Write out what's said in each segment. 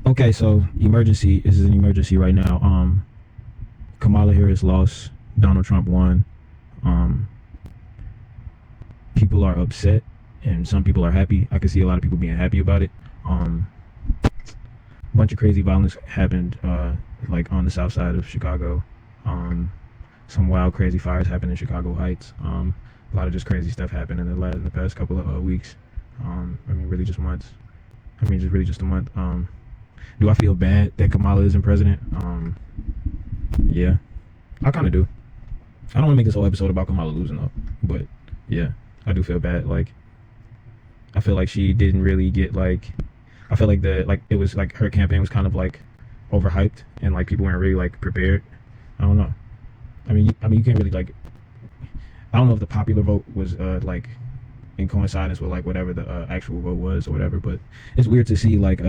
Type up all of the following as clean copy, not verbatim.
Okay, so emergency. This is an emergency right now. Kamala Harris lost. Donald Trump won. People are upset, and some people are happy. I can see a lot of people being happy about it. A bunch of crazy violence happened, like on the south side of Chicago. Some wild, crazy fires happened in Chicago Heights. A lot of just crazy stuff happened in the past couple of weeks. I mean, really just months. I mean, just really just a month. Do I feel bad that Kamala isn't president? Yeah, I kind of do. I don't want to make this whole episode about Kamala losing though, but yeah, I do feel bad. Like, I feel like she didn't really get like, I feel like it was like her campaign was kind of like overhyped and like people weren't really like prepared. I don't know. I mean, you can't really like, I don't know if the popular vote was like in coincidence with like whatever the actual vote was or whatever, but it's weird to see like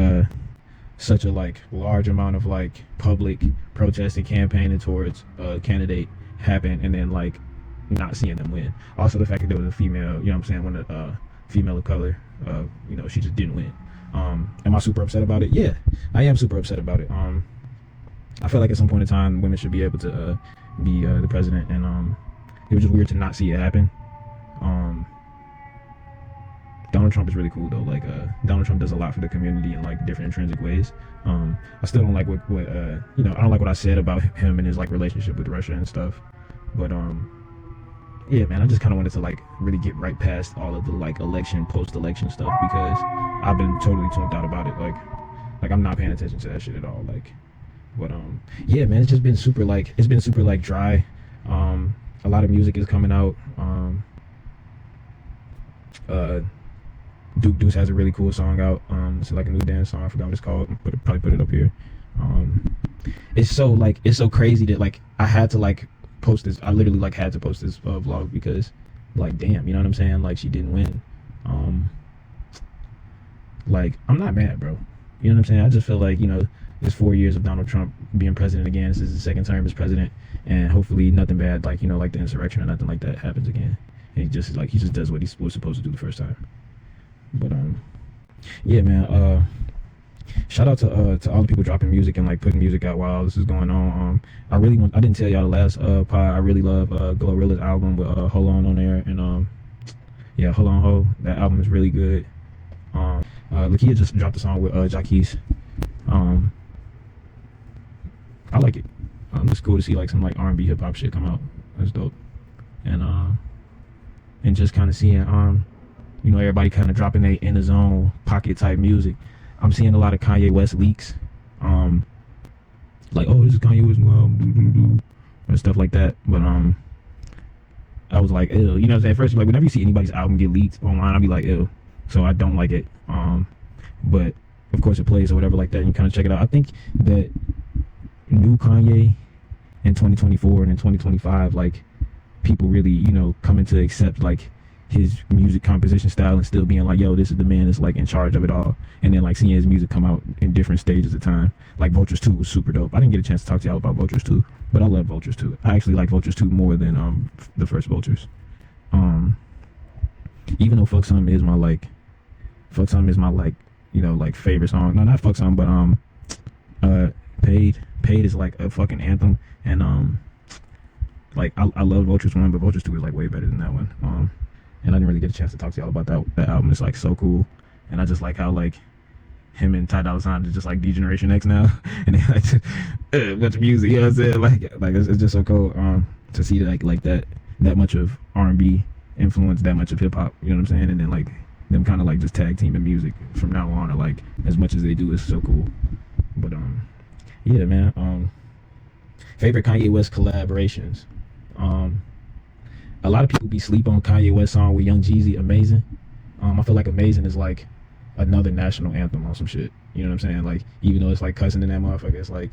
such a like large amount of like public protesting campaigning towards a candidate happen and then like not seeing them win. Also the fact that there was a female, you know what I'm saying, one of female of color, you know, she just didn't win. Am I super upset about it? Yeah, I am super upset about it. I feel like at some point in time women should be able to be the president, and it was just weird to not see it happen. Donald Trump is really cool though. Like Donald Trump does a lot for the community in like different intrinsic ways. I still don't like what you know, I don't like what I said about him and his like relationship with Russia and stuff. But yeah, man, I just kind of wanted to like really get right past all of the like post-election stuff, because I've been totally tuned out about it. Like I'm not paying attention to that shit at all. Like, but yeah, man, it's just been super like, it's been super like dry. A lot of music is coming out. Deuce has a really cool song out. It's like a new dance song. I forgot what it's called. Probably put it up here. It's so crazy that like I had to like post this. I literally like had to post this vlog because like damn, you know what I'm saying? Like she didn't win. Like I'm not mad, bro. You know what I'm saying? I just feel like, you know, it's 4 years of Donald Trump being president again. This is his second term as president, and hopefully nothing bad, like, you know, like the insurrection or nothing like that happens again. And he just does what he was supposed to do the first time. But yeah, man, shout out to all the people dropping music and like putting music out while this is going on. I didn't tell y'all the last pod. I really love Glorilla's album with Hold On there, and yeah, Hold On Ho. That album is really good. Lakia just dropped a song with Jaquez. I like it. It's cool to see like some like R&B hip hop shit come out. That's dope. And just kind of seeing you know, everybody kind of dropping their in the zone pocket type music. I'm seeing a lot of Kanye West leaks. Like, oh, this is Kanye West and stuff like that. But I was like, ew. You know what I'm saying? First, like, whenever you see anybody's album get leaked online, I'll be like, ew. So I don't like it. But of course it plays or whatever like that, and you kind of check it out. I think that new Kanye in 2024 and in 2025, like, people really, you know, coming to accept like his music composition style and still being like, yo, this is the man that's like in charge of it all. And then like seeing his music come out in different stages of time. Like Vultures 2 was super dope. I didn't get a chance to talk to y'all about Vultures 2, but I love Vultures 2. I actually like Vultures 2 more than the first Vultures. Even though Fuck Some is my like, you know, like favorite song. No, not Fuck Some, but Paid is like a fucking anthem. And like I love Vultures 1, but Vultures 2 is like way better than that one. And I didn't really get a chance to talk to y'all about that album. It's like so cool, and I just like how like him and Ty Dolla $ign is just like D-Generation X now, and they like a bunch of music. You know what I'm saying? Like it's just so cool to see like that much of R&B influence, that much of hip hop. You know what I'm saying? And then like them kind of like just tag teaming music from now on, or like as much as they do is so cool. But yeah, man. Favorite Kanye West collaborations. A lot of people be sleep on Kanye West song with Young Jeezy, Amazing. I feel like Amazing is like another national anthem on some shit. You know what I'm saying? Like, even though it's like cussing in that motherfucker, it's like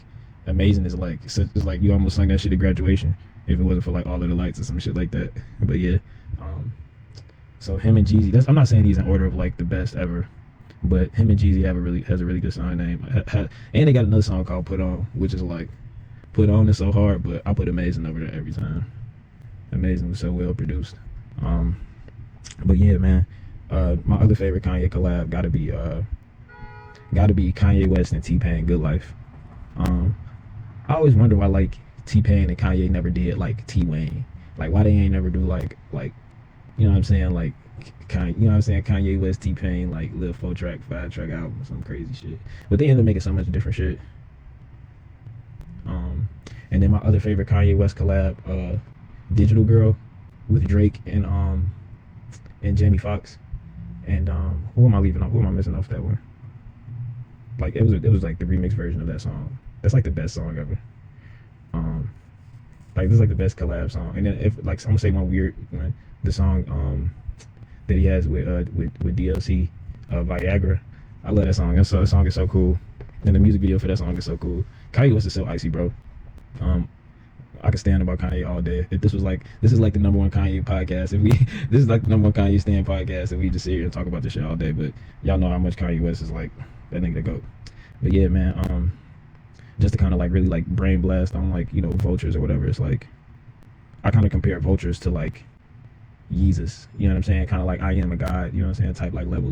Amazing is like, it's like you almost sung that shit at graduation if it wasn't for like All of the Lights or some shit like that. But yeah, so him and Jeezy, I'm not saying he's in order of like the best ever, but him and Jeezy has a really good song name. And they got another song called Put On, which is like, Put On is so hard, but I put Amazing over there every time. Amazing was so well produced. But yeah, man, My other favorite Kanye collab gotta be Kanye West and T-Pain, Good Life. I always wonder why like T-Pain and Kanye never did like T-Wayne. Like why they ain't never do like you know what I'm saying, like Kanye, you know what I'm saying, Kanye West, T-Pain, like little 4-track, 5-track album, some crazy shit. But they end up making so much different shit. And then my other favorite Kanye West collab, Digital Girl with Drake and Jamie Foxx. And who am I leaving off? Who am I missing off that one? Like it was like the remix version of that song. That's like the best song ever. Like this is like the best collab song. And then if like I'm gonna say one weird one, the song that he has with DLC, Viagra. I love that song. That song is so cool. And the music video for that song is so cool. Kanye West is so icy, bro. I could stand about Kanye all day. If this is like the #1 Kanye podcast. This is like the #1 Kanye stand podcast, and we just sit here and talk about this shit all day. But y'all know how much Kanye West is like that nigga to go. But yeah, man. Just to kind of like really like brain blast on like, you know, vultures or whatever. It's like I kind of compare vultures to like Yeezus. You know what I'm saying? Kind of like I Am a God. You know what I'm saying? Type like level.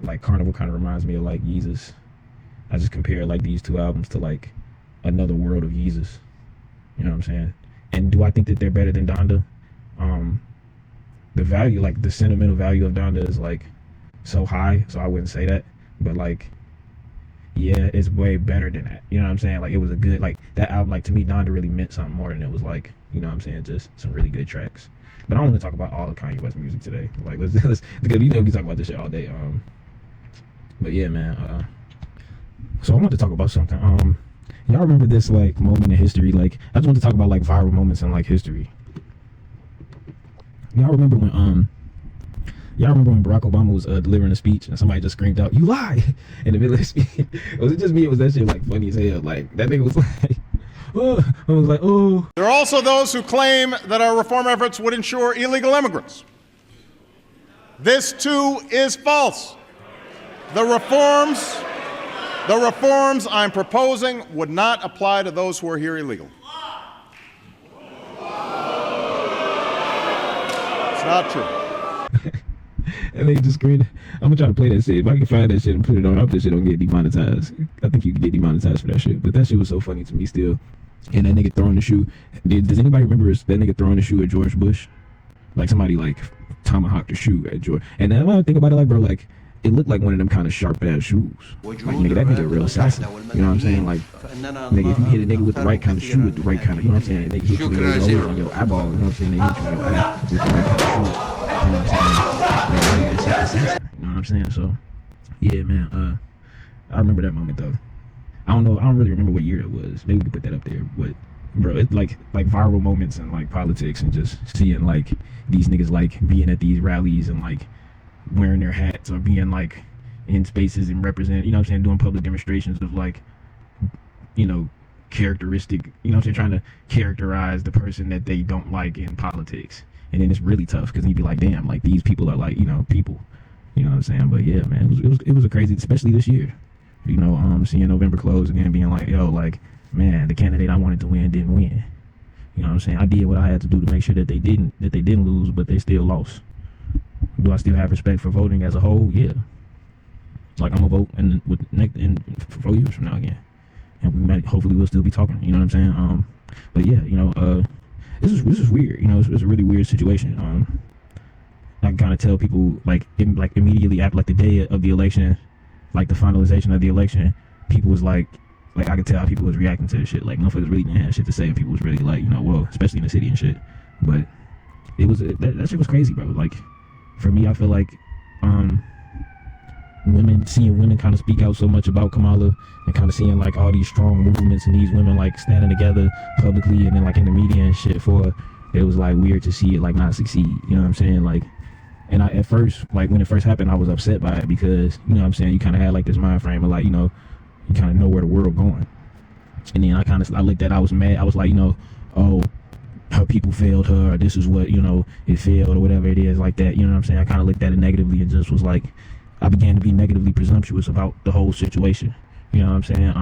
Like Carnival kind of reminds me of like Yeezus. I just compare like these two albums to like another world of Yeezus. You know what I'm saying? And do I think that they're better than Donda? The value, like the sentimental value of Donda is like so high, so I wouldn't say that. But like, yeah, it's way better than that. You know what I'm saying? Like it was a good, like that album, like to me, Donda really meant something more than it was like, you know what I'm saying, just some really good tracks. But I don't want to talk about all of Kanye West music today. Like let's because you know we can talk about this shit all day. But yeah, man. So I want to talk about something. Y'all remember this like moment in history? Like I just want to talk about like viral moments in like history. Y'all remember when Barack Obama was delivering a speech and somebody just screamed out, "You lie!" in the middle of the speech? Was it just me? Or was that shit like funny as hell? Like that nigga was like, oh, I was like, oh. There are also those who claim that our reform efforts would ensure illegal immigrants. This too is false. The reforms I'm proposing would not apply to those who are here illegally. It's not true. And they just screamed. I'm gonna try to play that shit. If I can find that shit and put it on, I hope that shit don't get demonetized. I think you can get demonetized for that shit. But that shit was so funny to me still. And that nigga throwing the shoe. Does anybody remember that nigga throwing the shoe at George Bush? Like somebody like tomahawked the shoe at George. And then when I think about it, like bro, like it looked like one of them kind of sharp ass shoes. Like nigga, that nigga a real assassin. You know what I'm saying? Like nigga, if you hit a nigga with the right kind of shoe, with the right kind of, you know what I'm saying, they hit you in your eyeball. You know what I'm saying? They hit you in your eye with the right kind of shoe. You know what I'm saying? You know what I'm saying? So yeah, man. I remember that moment though. I don't really remember what year it was. Maybe we could put that up there. But bro, it's like viral moments in like politics and just seeing like these niggas like being at these rallies and like wearing their hats or being like in spaces and represent, you know what I'm saying, doing public demonstrations of like, you know, characteristic, you know what I'm saying, trying to characterize the person that they don't like in politics. And then it's really tough because you'd be like, damn, like these people are like, you know, people, you know what I'm saying? But yeah, man, it was a crazy, especially this year, you know, seeing November close and then being like, yo, like, man, the candidate I wanted to win didn't win. You know what I'm saying? I did what I had to do to make sure that they didn't lose, but they still lost. Do I still have respect for voting as a whole? Yeah. Like I'm gonna vote in 4 years from now again, and we might hopefully we'll still be talking. You know what I'm saying? But yeah, you know, this is weird. You know, it's a really weird situation. I can kind of tell people like immediately after like the day of the election, like the finalization of the election, people was like I could tell how people was reacting to this shit. Like motherfuckers really didn't have shit to say, and people was really like, you know, well, especially in the city and shit. But it was that shit was crazy, bro. Like. For me, I feel like seeing women kind of speak out so much about Kamala and kind of seeing like all these strong movements and these women like standing together publicly and then like in the media and shit for it, it was like weird to see it like not succeed. You know what I'm saying? Like, and I at first, like when it first happened, I was upset by it because, you know what I'm saying, you kind of had like this mind frame of like, you know, you kind of know where the world going. And then I looked at it, I was mad. I was like, you know, oh, her people failed her, or this is what, you know, it failed, or whatever it is, like that. You know what I'm saying? I kind of looked at it negatively and just was like, I began to be negatively presumptuous about the whole situation. You know what I'm saying?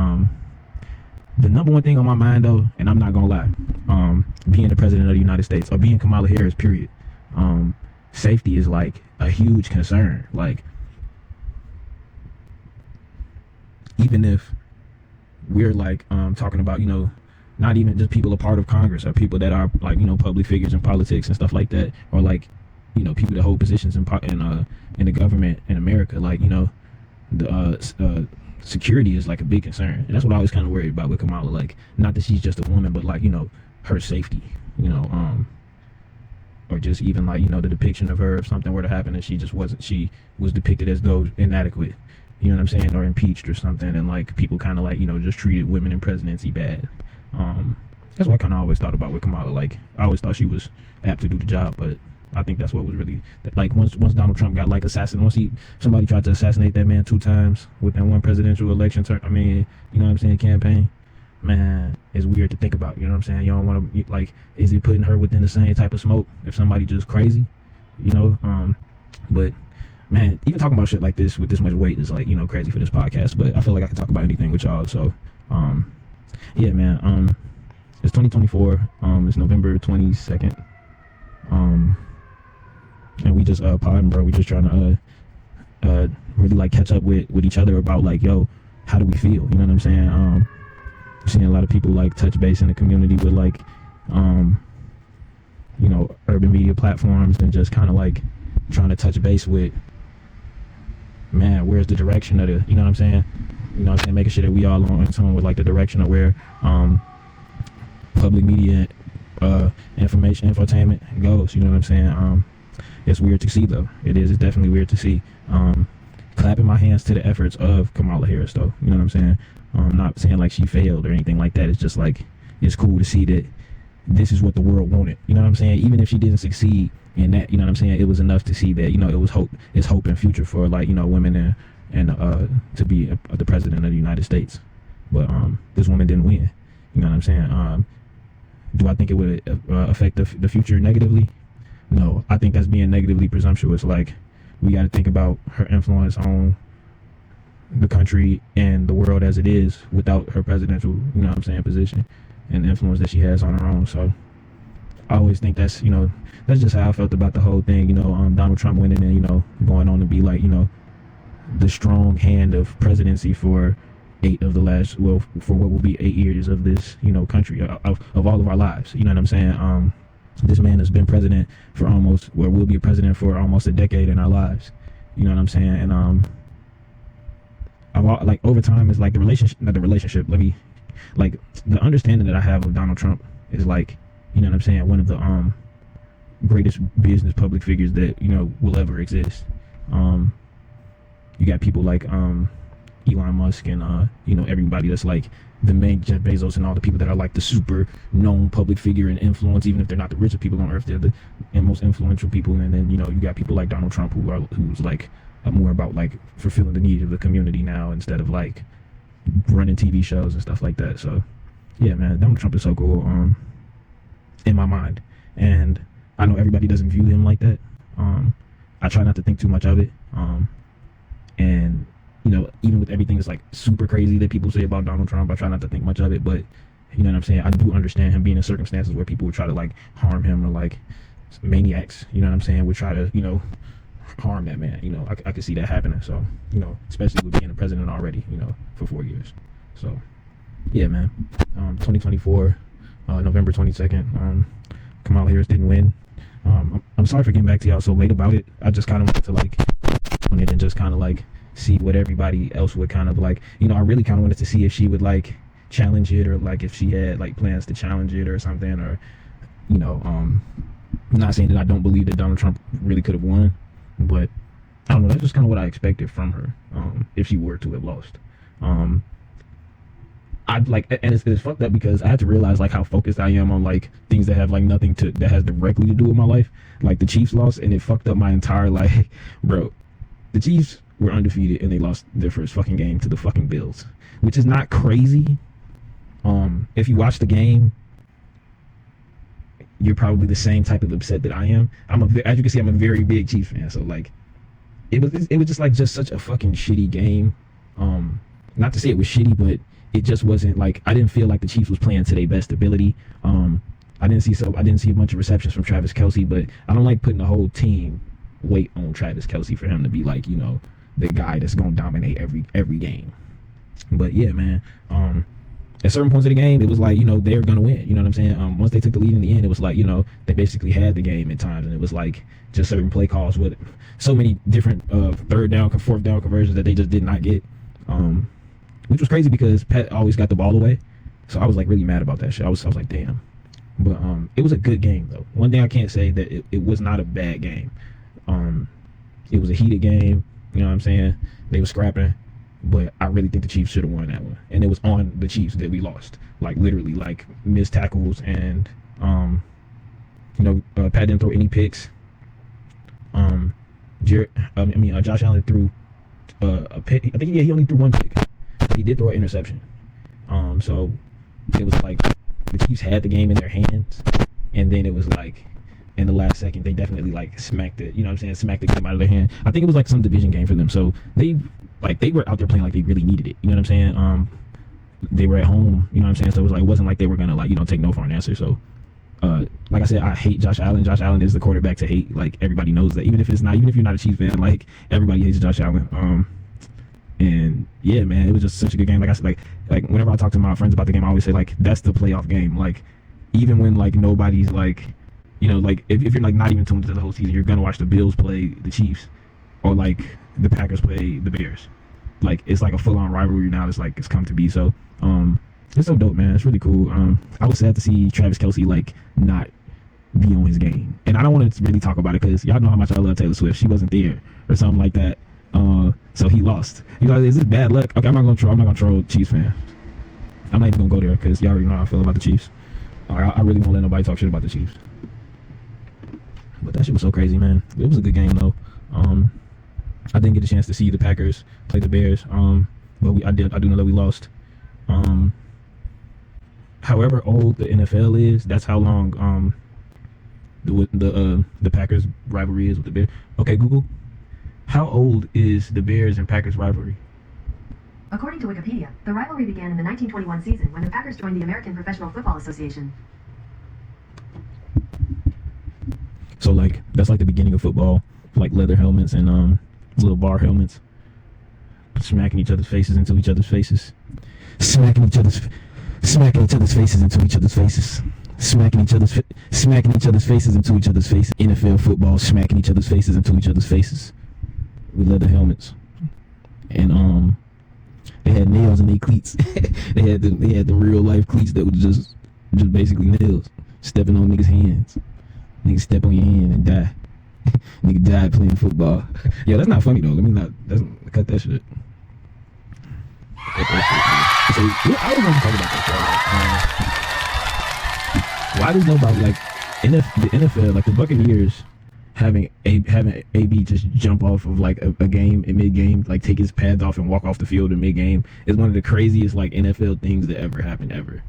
The #1 thing on my mind though, and I'm not gonna lie, being the president of the United States, or being Kamala Harris, period, safety is like a huge concern. Like, even if we're like talking about, you know, not even just people a part of Congress or people that are like, you know, public figures in politics and stuff like that, or like, you know, people that hold positions in the government in America, like, you know, the security is like a big concern, and that's what I was kind of worried about with Kamala. Like, not that she's just a woman, but like, you know, her safety, you know, or just even like, you know, the depiction of her, if something were to happen and she was depicted as though inadequate, you know what I'm saying, or impeached or something, and like people kind of like, you know, just treated women in presidency bad. That's what I kind of always thought about with Kamala. Like, I always thought she was apt to do the job, but I think that's what was really, like, once Donald Trump got like assassinated, somebody tried to assassinate that man 2 times within one presidential election term. I mean, you know what I'm saying, campaign. Man, it's weird to think about. You know what I'm saying? You don't want to, like, is he putting her within the same type of smoke if somebody just crazy? You know, but man, even talking about shit like this with this much weight is like, you know, crazy for this podcast. But I feel like I can talk about anything with y'all. So, yeah, man. It's 2024. It's November 22nd. And we just podding, bro. We just trying to really like catch up with each other about like, yo, how do we feel? You know what I'm saying? I'm seeing a lot of people like touch base in the community with like, you know, urban media platforms, and just kind of like trying to touch base with, man, where's the direction of the, you know what I'm saying? You know what I'm saying? Making sure that we all on tune with like the direction of where public media, information, infotainment goes. You know what I'm saying? It's weird to see though. It's definitely weird to see. Clapping my hands to the efforts of Kamala Harris though. You know what I'm saying? I'm not saying like she failed or anything like that. It's just like, it's cool to see that this is what the world wanted. You know what I'm saying? Even if she didn't succeed in that, you know what I'm saying, it was enough to see that, you know, it was hope. It's hope and future for like, you know, women and to be the president of the United States. But this woman didn't win. You know what I'm saying? Do I think it would affect the future negatively? No, I think that's being negatively presumptuous. Like, we got to think about her influence on the country and the world as it is without her presidential, you know what I'm saying, position and influence that she has on her own. So I always think that's, you know, that's just how I felt about the whole thing. You know, Donald Trump winning and, you know, going on to be like, you know, the strong hand of presidency for 8 of the last, well, for what will be 8 years of this, you know, country, of all of our lives. You know what I'm saying? This man has been president for almost, or will be a president for almost a decade in our lives. You know what I'm saying? And like over time, it's like the relationship. Let me, like, the understanding that I have of Donald Trump is like, you know what I'm saying, one of the greatest business public figures that, you know, will ever exist. You got people like Elon Musk and you know, everybody that's like the main Jeff Bezos and all the people that are like the super known public figure and influence, even if they're not the richest people on earth, they're the most influential people. And then, you know, you got people like Donald Trump who's like more about like fulfilling the needs of the community now instead of like running TV shows and stuff like that. So yeah, man, Donald Trump is so cool in my mind, and I know everybody doesn't view him like that. I try not to think too much of it, and you know, even with everything that's like super crazy that people say about Donald Trump, I try not to think much of it. But you know what I'm saying, I do understand him being in circumstances where people would try to like harm him, or like maniacs, you know what I'm saying, would try to, you know, harm that man. You know, I could see that happening. So, you know, especially with being a president already, you know, for 4 years. So yeah, man. 2024, November 22nd, Kamala Harris didn't win. I'm sorry for getting back to y'all so late about it. I just kind of wanted to like on it and just kind of like see what everybody else would kind of like, you know, I really kind of wanted to see if she would like challenge it, or like if she had like plans to challenge it or something, or, you know, I'm not saying that I don't believe that Donald Trump really could have won, but I don't know, that's just kind of what I expected from her, if she were to have lost. I'd like, and it's fucked up because I had to realize like how focused I am on like things that have like nothing that has directly to do with my life. Like the Chiefs lost, and it fucked up my entire life. Bro, the Chiefs were undefeated and they lost their first fucking game to the fucking Bills, which is not crazy. If you watch the game, you're probably the same type of upset that I am. As you can see, I'm a very big Chiefs fan. So like, it was just such a fucking shitty game. Not to say it was shitty, but it just wasn't like, I didn't feel like the Chiefs was playing to their best ability. I didn't see a bunch of receptions from Travis Kelce, but I don't like putting the whole team weight on Travis Kelce for him to be like, you know, the guy that's gonna dominate every game. But yeah, man. At certain points of the game, it was like, you know, they're gonna win. You know what I'm saying? Once they took the lead in the end, it was like, you know, they basically had the game at times, and it was like just certain play calls with so many different third down, fourth down conversions that they just did not get, which was crazy because Pat always got the ball away. So I was like really mad about that shit. I was like, damn. But it was a good game though. One thing I can't say that it was not a bad game. It was a heated game. You know what I'm saying? They were scrapping. But I really think the Chiefs should have won that one. And it was on the Chiefs that we lost. Like, literally, like, missed tackles and, you know, Pat didn't throw any picks. Josh Allen threw a pick. I think, he only threw one pick. He did throw an interception. So it was like the Chiefs had the game in their hands. And then it was like, in the last second, they definitely, like, smacked it. You know what I'm saying? Smacked the game out of their hand. I think it was, like, some division game for them. So they were out there playing like they really needed it. You know what I'm saying? They were at home. You know what I'm saying? So it was like, it wasn't like they were gonna, like, you know, take no for an answer. So, like I said, I hate Josh Allen. Josh Allen is the quarterback to hate. Like, everybody knows that. Even if you're not a Chiefs fan, like, everybody hates Josh Allen. And yeah, man, it was just such a good game. Like I said, like whenever I talk to my friends about the game, I always say, like, that's the playoff game. Like, even when, like, nobody's, like, you know, like, if you're, like, not even tuned into the whole season, you're gonna watch the Bills play the Chiefs, or like the Packers play the Bears. Like, it's like a full-on rivalry now. It's like it's come to be. So it's so dope, man. It's really cool. I was sad to see Travis Kelce like not be on his game, and I don't want to really talk about it because y'all know how much I love Taylor Swift. She wasn't there or something like that. So he lost. You know, is this bad luck? Okay, I'm not gonna troll Chiefs fan. I'm not even gonna go there because y'all already know how I feel about the Chiefs. I really won't let nobody talk shit about the Chiefs. But that shit was so crazy, man. It was a good game though. I didn't get a chance to see the Packers play the Bears, but I do know that we lost. However old the NFL is, that's how long the Packers rivalry is with the Bears. Okay, Google, how old is the Bears and Packers rivalry? According to Wikipedia, the rivalry began in the 1921 season when the Packers joined the American Professional Football Association. So like that's like the beginning of football, like leather helmets and little bar helmets, smacking each other's faces into each other's faces, smacking each other's faces into each other's faces, smacking each other's faces into each other's faces. NFL football, smacking each other's faces into each other's faces with leather helmets, and they had nails in their cleats. they had the real life cleats that were just basically nails, stepping on niggas' hands. Nigga step on your hand and die. Nigga died playing football. Yo, that's not funny though. Cut that shit. So I was going to talk about that. Why does nobody like the NFL, like the Buccaneers, having AB just jump off of like a game in mid game, like take his pads off and walk off the field in mid game, is one of the craziest like NFL things that ever happened ever.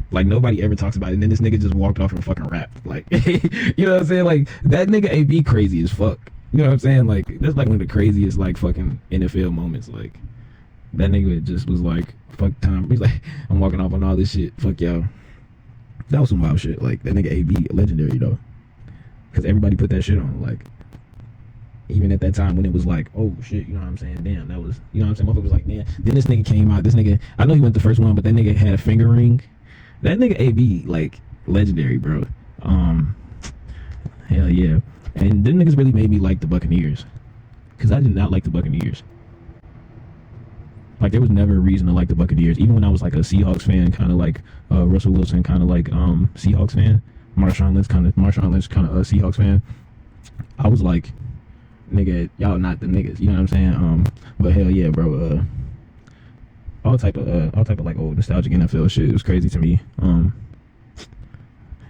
Like, nobody ever talks about it. And then this nigga just walked off and fucking rapped. Like, you know what I'm saying? Like, that nigga AB crazy as fuck. You know what I'm saying? Like, that's like one of the craziest, like, fucking NFL moments. Like, that nigga just was like, fuck time. He's like, I'm walking off on all this shit. Fuck y'all. That was some wild shit. Like, that nigga AB, legendary, though. Because everybody put that shit on. Like, even at that time when it was like, oh, shit, you know what I'm saying? Damn, that was, you know what I'm saying? Motherfucker was like, damn. Then this nigga came out. This nigga, I know he went the first one, but that nigga had a finger ring. That nigga AB, like, legendary, bro. Hell yeah. And them niggas really made me like the Buccaneers. Because I did not like the Buccaneers. Like, there was never a reason to like the Buccaneers. Even when I was, like, a Seahawks fan, kind of like Russell Wilson, kind of like Seahawks fan. Marshawn Lynch, kind of a Seahawks fan. I was like, nigga, y'all not the niggas. You know what I'm saying? But hell yeah, bro. All type of like old nostalgic NFL shit. It was crazy to me.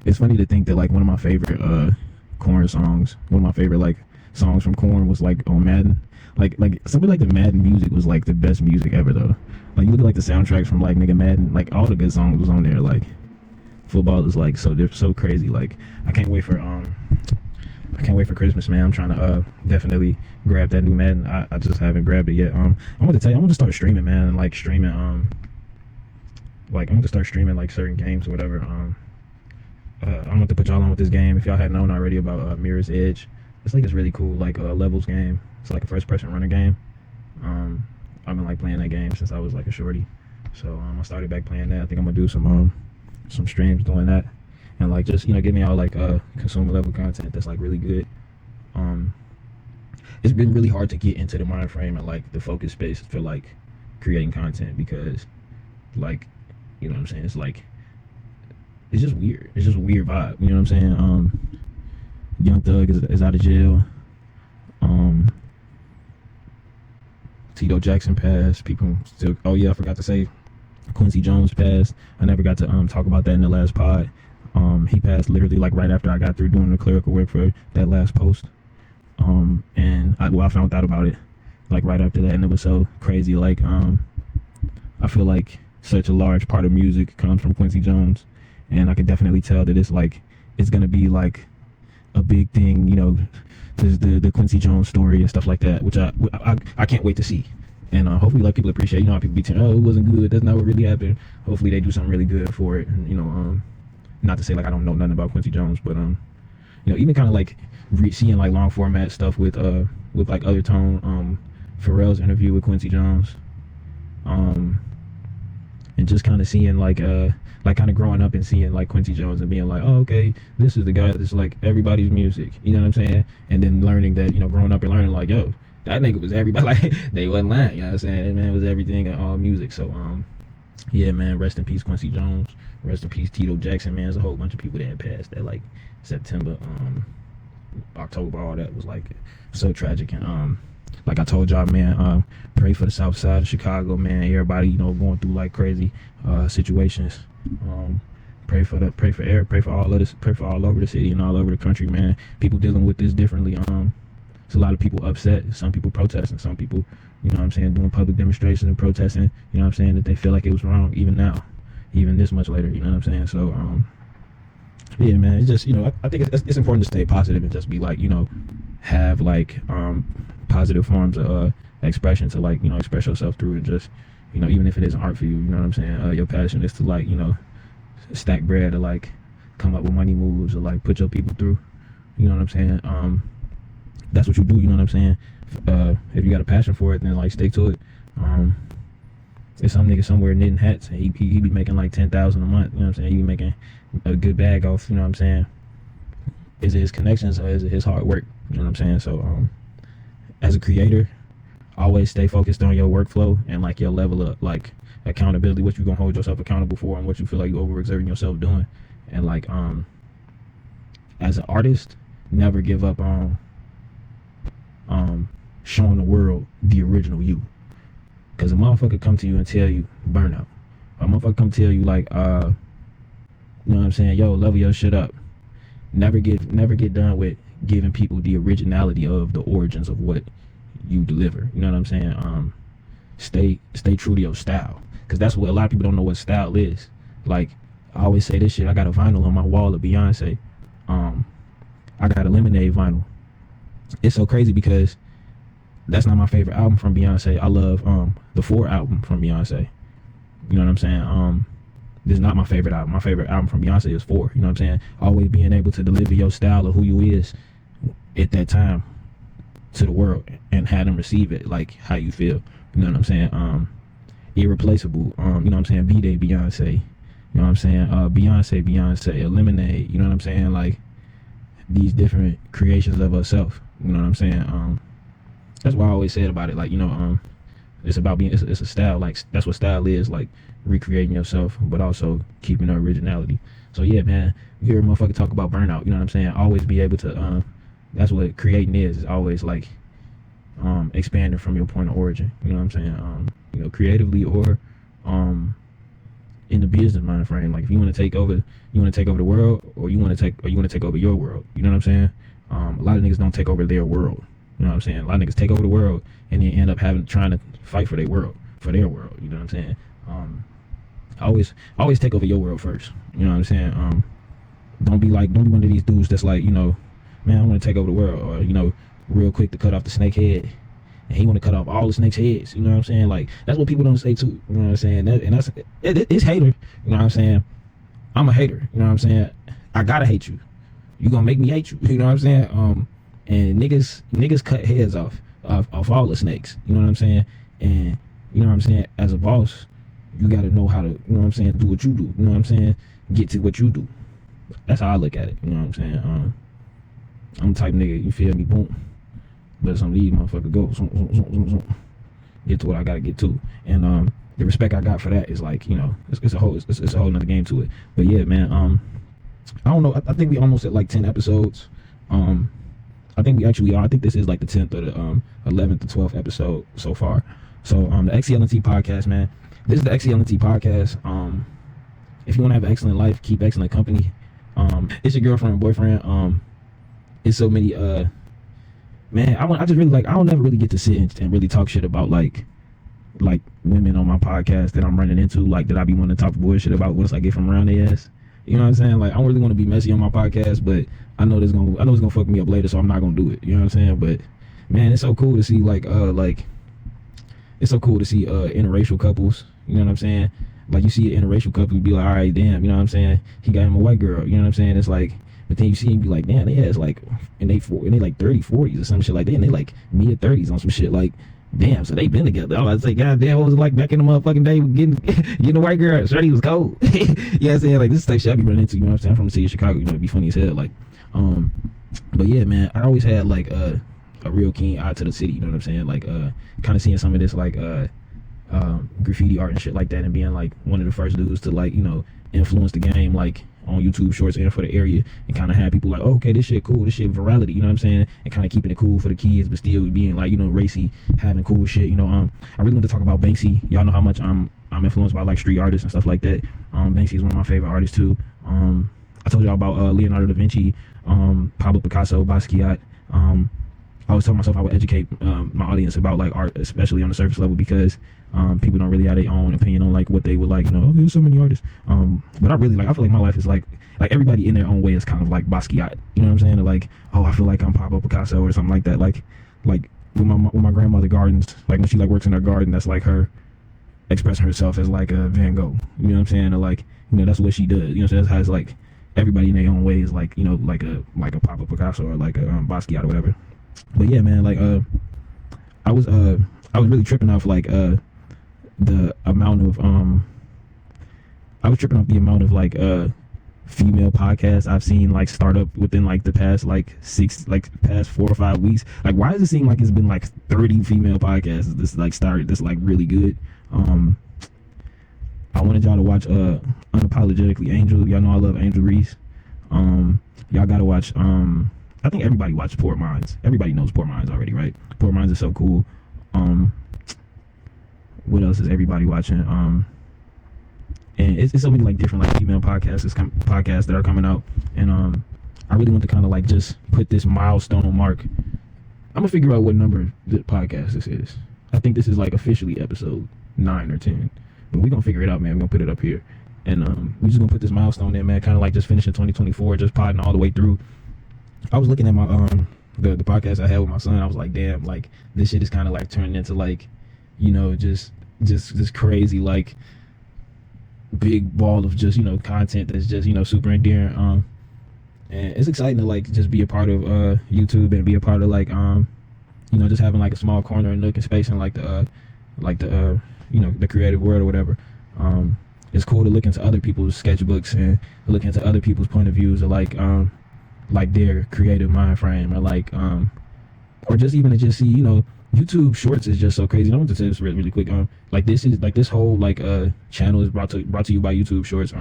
It's funny to think that like one of my favorite Korn songs, one of my favorite like songs from Korn was like on Madden. Like something like the Madden music was like the best music ever though. Like you look at like the soundtracks from like nigga Madden, like all the good songs was on there. Like football is like so crazy. Like I can't wait for Christmas, man. I'm trying to definitely grab that new Madden. I just haven't grabbed it yet. I'm gonna tell you, I'm gonna start streaming, man, and like streaming like I'm gonna start streaming like certain games or whatever. I want to put y'all on with this game. If y'all hadn't known already about Mirror's Edge, it's like this really cool like levels game. It's like a first-person runner game. I've been like playing that game since I was like a shorty. So I started back playing that. I think I'm gonna do some streams doing that, and like just give me all like consumer level content that's like really good. It's been really hard to get into the mind frame and like the focus space for like creating content because like what I'm saying, it's like it's just weird. It's just a weird vibe. You know what I'm saying? Young Thug is out of jail. Tito Jackson passed. People still. Oh yeah, I forgot to say, Quincy Jones passed. I never got to talk about that in the last pod. He passed literally like right after I got through doing the clerical work for that last post. And I found out about it like right after that, and it was so crazy. Like I feel like such a large part of music comes from Quincy Jones, and I can definitely tell that it's gonna be like a big thing, the Quincy Jones story and stuff like that, which I can't wait to see. And hopefully like people appreciate, how people be saying, oh, it wasn't good, that's not what really happened. Hopefully they do something really good for it. And not to say like I don't know nothing about Quincy Jones, but even kind of like seeing like long format stuff with like Other Tone, Pharrell's interview with Quincy Jones, and just kind of seeing like kind of growing up and seeing like Quincy Jones and being like, oh, okay, this is the guy that's like everybody's music, you know what I'm saying? And then learning that, growing up and learning like, yo, that nigga was everybody, like they wasn't lying, you know what I'm saying? That man was everything and all music. So yeah, man, rest in peace Quincy Jones, rest in peace Tito Jackson, man. There's a whole bunch of people that had passed that like September, October, all that was like so tragic. And like I told y'all, man, pray for the south side of Chicago, man. Everybody, going through like crazy situations. Pray for all of this, pray for all over the city and all over the country, man. People dealing with this differently. There's a lot of people upset, some people protesting, some people, doing public demonstrations and protesting, that they feel like it was wrong even now, even this much later, So yeah, man, it's just, I think it's important to stay positive and just be like, have like positive forms of expression to like, express yourself through and just, even if it isn't art for you, your passion is to like, stack bread or like come up with money moves or like put your people through, that's what you do, if you got a passion for it, then like stick to it. There's some nigga somewhere knitting hats and he be making like 10,000 a month, he be making a good bag off, is it his connections or is it his hard work, So as a creator, always stay focused on your workflow and like your level of like accountability, what you gonna hold yourself accountable for and what you feel like you overexerting yourself doing. And like as an artist, never give up on showing the world the original you. Cause a motherfucker come to you and tell you burnout. A motherfucker come tell you like yo, level your shit up. Never get done with giving people the originality of the origins of what you deliver. Stay true to your style, because that's what a lot of people don't know what style is. Like I always say this shit, I got a vinyl on my wall of Beyonce. I got a Lemonade vinyl. It's so crazy because that's not my favorite album from Beyonce. I love the 4 album from Beyonce. This is not my favorite album. My favorite album from Beyonce is 4. Always being able to deliver your style of who you is at that time to the world and have them receive it like how you feel. Irreplaceable. B-Day Beyonce. Beyonce, Lemonade. Like these different creations of herself. That's why I always said about it. Like it's about being. It's a style. Like that's what style is. Like recreating yourself, but also keeping the originality. So yeah, man. You hear a motherfucker talk about burnout. Always be able to. That's what creating is always like expanding from your point of origin. Creatively or in the business mind frame. Like if you want to take over the world, or you want to take over your world. A lot of niggas don't take over their world. A lot of niggas take over the world and then end up trying to fight for their world. Always take over your world first. Don't be one of these dudes that's like, man, I want to take over the world, or real quick to cut off the snake head, and he want to cut off all the snake's heads. Like that's what people don't say too. It's hater. I'm a hater. I gotta hate you. You gonna make me hate you. You know what I'm saying? And niggas cut heads off all the snakes. You know what I'm saying? And you know what I'm saying? As a boss, you gotta know how to, you know what I'm saying, do what you do. You know what I'm saying? Get to what you do. That's how I look at it. You know what I'm saying? I'm the type of nigga, you feel me? Boom. Let some of these motherfuckers go. Get to what I gotta get to. And the respect I got for that is like, you know, it's a whole nother game to it. But yeah, man, I don't know. I think we almost at like 10 episodes. I think we actually are. I think this is like the 10th or the 11th or 12th episode so far. So the XCLNT podcast, man. This is the XCLNT podcast. If you want to have an excellent life, keep excellent company. It's your girlfriend or boyfriend. It's so many man, I just really like, I don't never really get to sit and really talk shit about like women on my podcast that I'm running into, like that I be wanting to talk bullshit about once I get from around their ass. You know what I'm saying? Like, I don't really want to be messy on my podcast, but I know it's gonna fuck me up later, so I'm not gonna do it. You know what I'm saying? But man, it's so cool to see it's so cool to see interracial couples. You know what I'm saying? Like, you see an interracial couple, you be like, all right, damn, you know what I'm saying? He got him a white girl. You know what I'm saying? It's like, but then you see him be like, damn, they has like, and they like 30, 40s or some shit like that, and they like mid 30s on some shit like. Damn, so they been together. I was like, God damn, what was it like back in the motherfucking day getting a white girl? Shorty was cold. You know what I'm saying? Like, this is the type shit I be running into, you know what I'm saying? I'm from the city of Chicago, you know, it'd be funny as hell. Like, but yeah, man, I always had like a real keen eye to the city, you know what I'm saying? Like, kind of seeing some of this like graffiti art and shit like that, and being like one of the first dudes to like, you know, influence the game like on YouTube shorts and for the area, and kind of have people like, oh, okay, this shit cool, this shit virality, you know what I'm saying? And kind of keeping it cool for the kids, but still being like, you know, racy, having cool shit, you know. I really want to talk about Banksy. Y'all know how much I'm influenced by like street artists and stuff like that. Banksy is one of my favorite artists too. I told y'all about Leonardo da Vinci, Pablo Picasso, Basquiat. I always tell myself I would educate my audience about like art, especially on the surface level, because people don't really have their own opinion on like what they would like, you know. Oh, there's so many artists, but I really like, I feel like my life is like everybody in their own way is kind of like Basquiat, you know what I'm saying? Or like, oh, I feel like I'm Pablo Picasso or something like that. Like when my grandmother gardens, like when she like works in her garden, that's like her expressing herself as like a Van Gogh, you know what I'm saying? Or like, you know, that's what she does, you know. So that's how it's like everybody in their own way is like, you know, like a Pablo Picasso or like a Basquiat or whatever. But yeah, man, like I was really tripping off like the amount of like female podcasts I've seen like start up within like the past past 4 or 5 weeks. Like, why does it seem like it's been like 30 female podcasts this like started this like really good? I wanted y'all to watch Unapologetically Angel. Y'all know I love Angel Reese. Y'all gotta watch I think everybody watched Poor Minds. Everybody knows Poor Minds already, right? Poor Minds is so cool. What else is everybody watching? And it's so many like different like female podcasts that are coming out, and I really want to kind of like just put this milestone mark. I'm gonna figure out what number the podcast this is. I think this is like officially episode 9 or 10, but we're gonna figure it out, man. We're gonna put it up here, and we're just gonna put this milestone in, man. Kind of like just finishing 2024, just podding all the way through. I was looking at my the podcast I had with my son. I was like, damn, like this shit is kind of like turning into like, you know, just this crazy like big ball of just, you know, content that's just, you know, super endearing. And it's exciting to like just be a part of YouTube and be a part of like you know, just having like a small corner and nook and space in like the you know, the creative world or whatever. It's cool to look into other people's sketchbooks and look into other people's point of views, or like their creative mind frame, or like or just even to just see, you know, YouTube Shorts is just so crazy. I want to say this really quick. Like this whole like channel is brought to you by YouTube Shorts.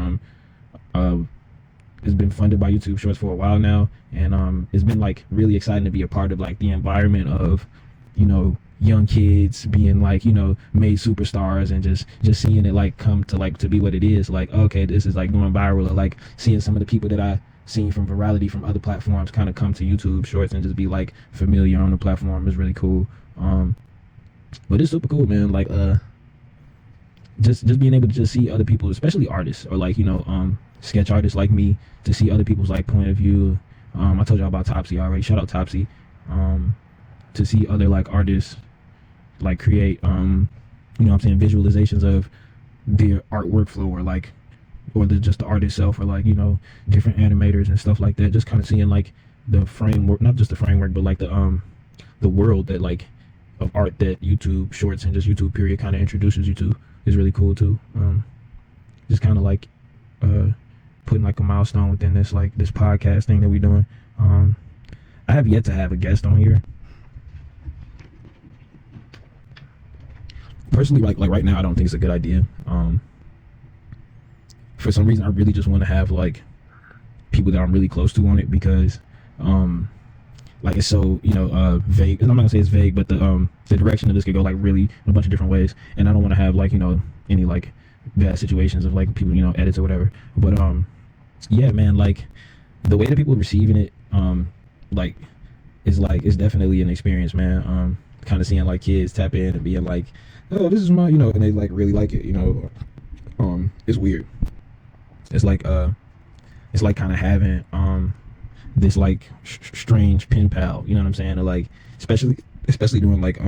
It's been funded by YouTube Shorts for a while now, and it's been like really exciting to be a part of like the environment of, you know, young kids being like, you know, made superstars, and just seeing it like come to like to be what it is. Like, okay, this is like going viral, or like seeing some of the people that I seen from virality from other platforms kind of come to YouTube Shorts and just be like familiar on the platform is really cool. But it's super cool, man. Like just being able to just see other people, especially artists, or like, you know, sketch artists like me, to see other people's like point of view. I told y'all about Topsy already. Shout out Topsy. To see other like artists like create you know what I'm saying, visualizations of their art workflow, or like or just the art itself, or like, you know, different animators and stuff like that. Just kind of seeing like the framework, not just the framework, but like the world that like of art that YouTube Shorts and just YouTube period kind of introduces you to is really cool too. Just kind of like putting like a milestone within this podcast thing that we're doing. I have yet to have a guest on here. Personally, like right now, I don't think it's a good idea. For some reason, I really just want to have like people that I'm really close to on it, because like it's so, you know, vague. And I'm not gonna say it's vague, but the direction of this could go like really in a bunch of different ways, and I don't want to have like, you know, any like bad situations of like people, you know, edits or whatever. But yeah, man, like the way that people are receiving it like it's definitely an experience, man. Kind of seeing like kids tap in and being like, oh, this is my, you know, and they like really like it, you know. It's weird. It's like kind of having this like strange pen pal, you know what I'm saying? Or like especially doing like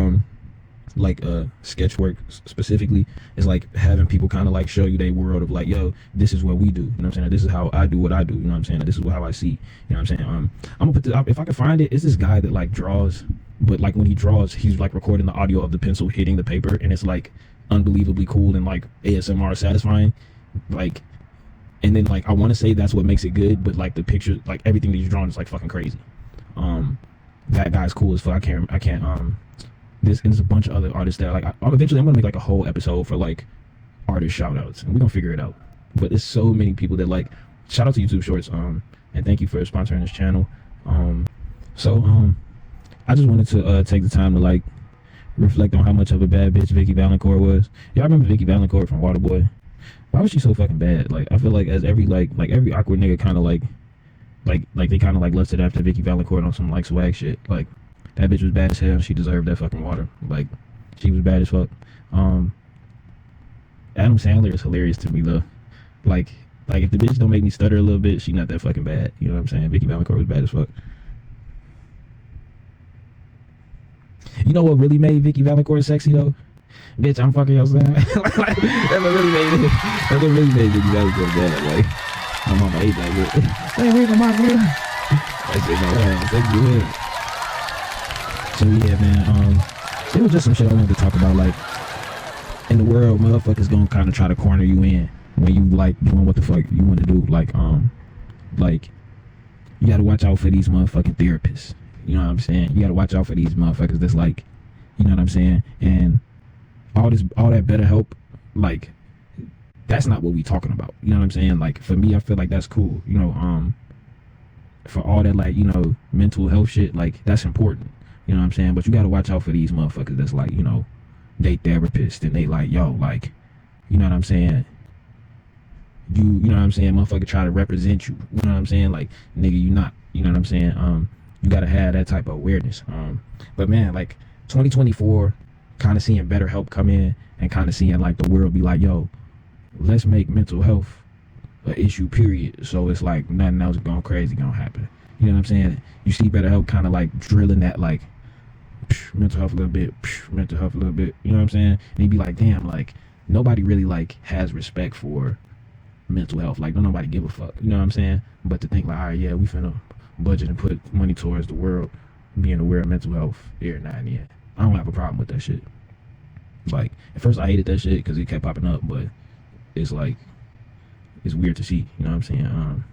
sketch work specifically, is like having people kind of like show you their world of like, yo, this is what we do, you know what I'm saying? This is how I do what I do, you know what I'm saying? This is how I see, you know what I'm saying? I'm gonna put this up if I can find it. It's this guy that like draws, but like when he draws, he's like recording the audio of the pencil hitting the paper, and it's like unbelievably cool and like ASMR satisfying, like. And then like I want to say that's what makes it good, but like the picture, like everything that he's drawing is like fucking crazy. That guy's cool as fuck. I can't there's a bunch of other artists that like eventually I'm gonna make like a whole episode for like artist shout outs, and we're gonna figure it out. But there's so many people that like, shout out to YouTube Shorts, and thank you for sponsoring this channel. I just wanted to take the time to like reflect on how much of a bad bitch Vicky Valancourt was. Y'all remember Vicky Valancourt from Waterboy? Why was she so fucking bad? Like I feel like as every like every awkward nigga kind of like they kind of like lusted after Vicky Valancourt on some like swag shit. Like that bitch was bad as hell. She deserved that fucking water. Like she was bad as fuck. Adam Sandler is hilarious to me though. Like if the bitch don't make me stutter a little bit, she not that fucking bad. You know what I'm saying? Vicky Valancourt was bad as fuck. You know what really made Vicky Valancourt sexy though? Bitch, I'm fucking outside. That's what really made it. That's what really made Vicky Valancourt bad. Like my mama ate that bitch. Hey, where's my mama? I said no, thank you. So yeah, man. It was just some shit I wanted to talk about. Like in the world, motherfuckers gonna kind of try to corner you in when you like doing what the fuck you want to do. Like you gotta watch out for these motherfucking therapists. You know what I'm saying? You gotta watch out for these motherfuckers that's like, you know what I'm saying? And all that better help, like that's not what we talking about. You know what I'm saying? Like for me, I feel like that's cool. You know, for all that like, you know, mental health shit, like that's important. You know what I'm saying? But you gotta watch out for these motherfuckers that's like, you know, they therapists and they like, yo, like, you know what I'm saying? You know what I'm saying? Motherfucker try to represent you. You know what I'm saying? Like, nigga, you not. You know what I'm saying? You gotta have that type of awareness. But man, like 2024, kind of seeing better help come in and kind of seeing like the world be like, yo, let's make mental health an issue, period. So it's like nothing else going crazy gonna happen. You know what I'm saying? You see better help kind of like drilling that like mental health a little bit, mental health a little bit. You know what I'm saying? And you'd be like, damn, like nobody really like has respect for mental health. Like don't nobody give a fuck. You know what I'm saying? But to think like, all right, yeah, we finna budget and put money towards the world being aware of mental health every now and then. I don't have a problem with that shit. Like at first I hated that shit because it kept popping up, but it's like it's weird to see. You know what I'm saying?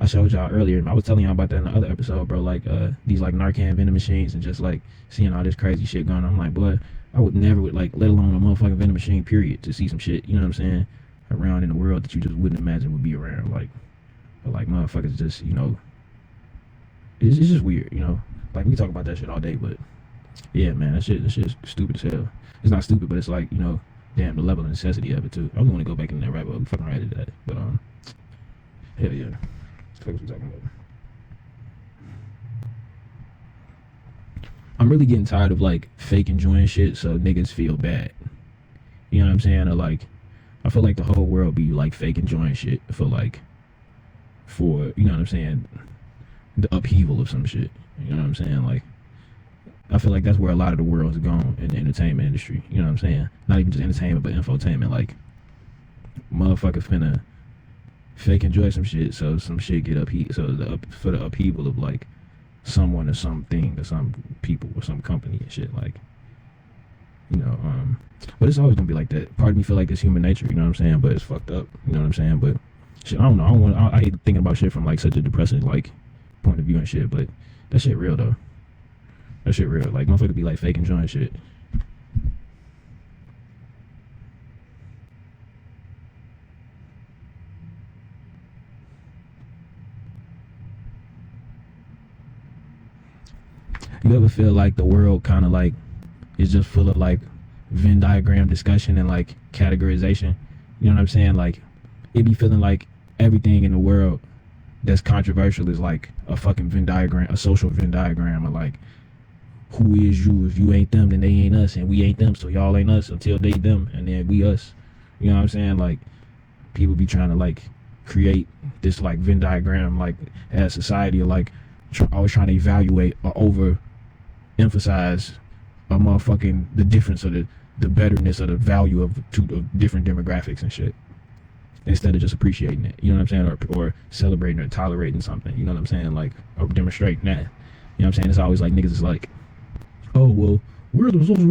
I showed y'all earlier. I was telling y'all about that in the other episode, bro. Like these like Narcan vending machines and just like seeing all this crazy shit going on. I'm like, boy, I would never like, let alone a motherfucking vending machine, period, to see some shit. You know what I'm saying? Around in the world that you just wouldn't imagine would be around. Like, but like motherfuckers just, you know, it's just weird. You know, like we can talk about that shit all day, but yeah, man, that shit's stupid as hell. It's not stupid, but it's like, you know, damn, the level of necessity of it too. I really want to go back in that rabbit hole. We fucking right at that, but hell yeah. What we talking about? I'm really getting tired of like fake enjoying shit so niggas feel bad. You know what I'm saying? Or like, I feel like the whole world be like fake enjoying shit for like, you know what I'm saying, the upheaval of some shit. You know what I'm saying? Like, I feel like that's where a lot of the world's gone in the entertainment industry. You know what I'm saying? Not even just entertainment, but infotainment. Like, motherfucker finna fake enjoy some shit, so some shit get upheated. So for the upheaval of like someone or something or some people or some company and shit, like, you know, but it's always gonna be like that. Part of me feel like it's human nature, you know what I'm saying? But it's fucked up, you know what I'm saying? But shit, I don't know. I hate thinking about shit from like such a depressing like point of view and shit. But that shit real though. That shit real. Like motherfucker be like fake enjoying shit. You ever feel like the world kind of like is just full of like Venn diagram discussion and like categorization? You know what I'm saying? Like it be feeling like everything in the world that's controversial is like a fucking Venn diagram, a social Venn diagram of like, who is you? If you ain't them, then they ain't us, and we ain't them, so y'all ain't us until they them, and then we us. You know what I'm saying? Like people be trying to like create this like Venn diagram like as society, or like always trying to evaluate or over emphasize a motherfucking the difference or the betterness or the value of different demographics and shit, instead of just appreciating it, you know what I'm saying, or celebrating or tolerating something, you know what I'm saying, like, or demonstrating that, you know what I'm saying. It's always like niggas is like, oh well, we're the social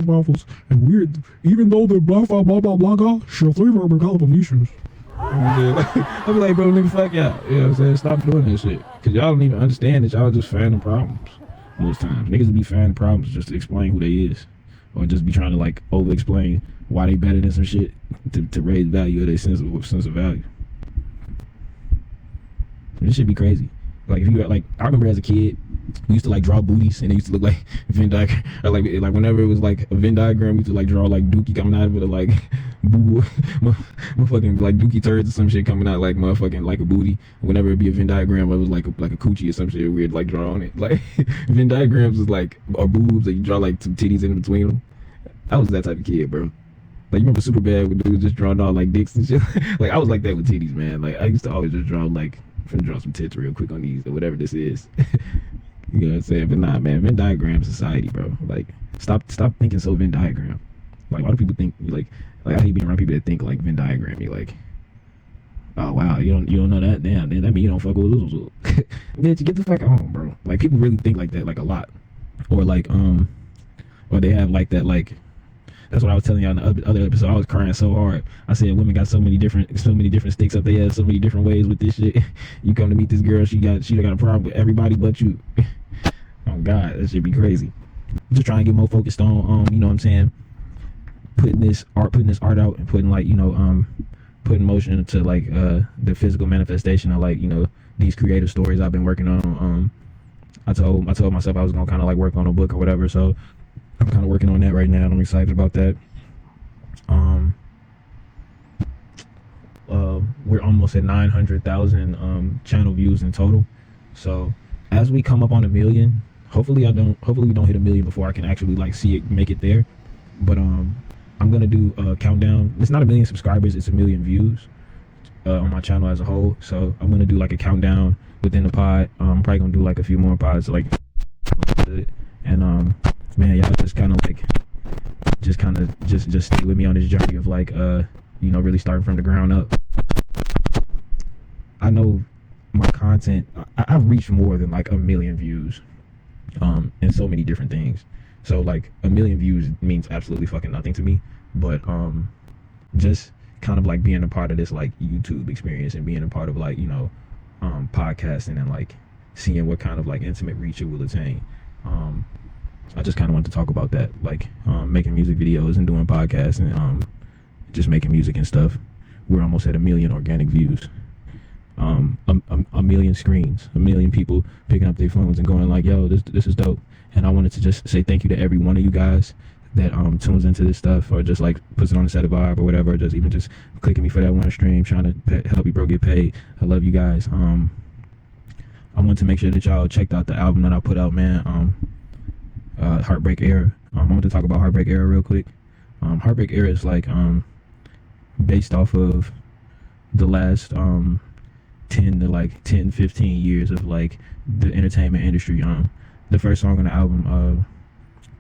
waffles, and we're, even though the blah blah blah blah blah blah shall favor our nations. I be like, bro, nigga, fuck y'all, you know what I'm saying, stop doing that shit, cause y'all don't even understand that y'all just finding problems. Most times niggas will be finding problems just to explain who they is, or just be trying to like over explain why they better than some shit to raise value of their sense of value. This should be crazy. Like if you got like, I remember as a kid we used to like draw booties and they used to look like Venn diagram, or like whenever it was like a Venn diagram we used to like draw like dookie coming out of it, or like boo motherfucking like dookie turds or some shit coming out like motherfucking like a booty. Whenever it be a Venn diagram it was like a coochie or some shit weird like draw on it. Like Venn diagrams is like, or boobs that you draw like some titties in between them. I was that type of kid, bro. Like you remember Superbad when dudes just drawing all like dicks and shit? Like I was like that with titties, man. Like I used to always just draw like, I'm finna draw some tits real quick on these or whatever this is. You know what I'm saying? But nah, man, Venn diagram society, bro. Like stop thinking so Venn diagram. Like why do people think like I hate being around people that think like Venn diagram. You like, oh wow, you don't know that? Damn, then that mean you don't fuck with losers. Bitch, get the fuck on, bro. Like people really think like that, like a lot, or like or they have like that, like. That's what I was telling y'all in the other episode. I was crying so hard. I said women got so many different sticks up their ass, so many different ways with this shit. You come to meet this girl, she got a problem with everybody but you. Oh God, that should be crazy. Just trying to get more focused on you know what I'm saying, putting this art out and putting like, you know, putting motion to like the physical manifestation of like, you know, these creative stories I've been working on. I told myself I was gonna kind of like work on a book or whatever, so I'm kind of working on that right now, and I'm excited about that. We're almost at 900,000 channel views in total. So as we come up on 1 million, hopefully we don't hit 1 million before I can actually like see it make it there. But I'm gonna do a countdown. It's not 1 million subscribers, it's 1 million views on my channel as a whole. So I'm gonna do like a countdown within the pod. I'm probably gonna do like a few more pods, like, and man, y'all just kind of like just stay with me on this journey of like you know, really starting from the ground up. I know my content, I've reached more than like 1 million views in so many different things. So like 1 million views means absolutely fucking nothing to me, but just kind of like being a part of this like YouTube experience and being a part of like, you know, podcasting and like seeing what kind of like intimate reach it will attain. I just kind of wanted to talk about that, like making music videos and doing podcasts and just making music and stuff. We're almost at 1 million organic views, a million screens, 1 million people picking up their phones and going like, yo, this is dope. And I wanted to just say thank you to every one of you guys that tunes into this stuff, or just like puts it on the set of vibe or whatever, or just even just clicking me for that one stream, trying to help you bro get paid. I love you guys. I want to make sure that y'all checked out the album that I put out, man. Heartbreak Era. I want to talk about Heartbreak Era real quick. Heartbreak Era is like based off of the last 10-15 years of like the entertainment industry. The first song on the album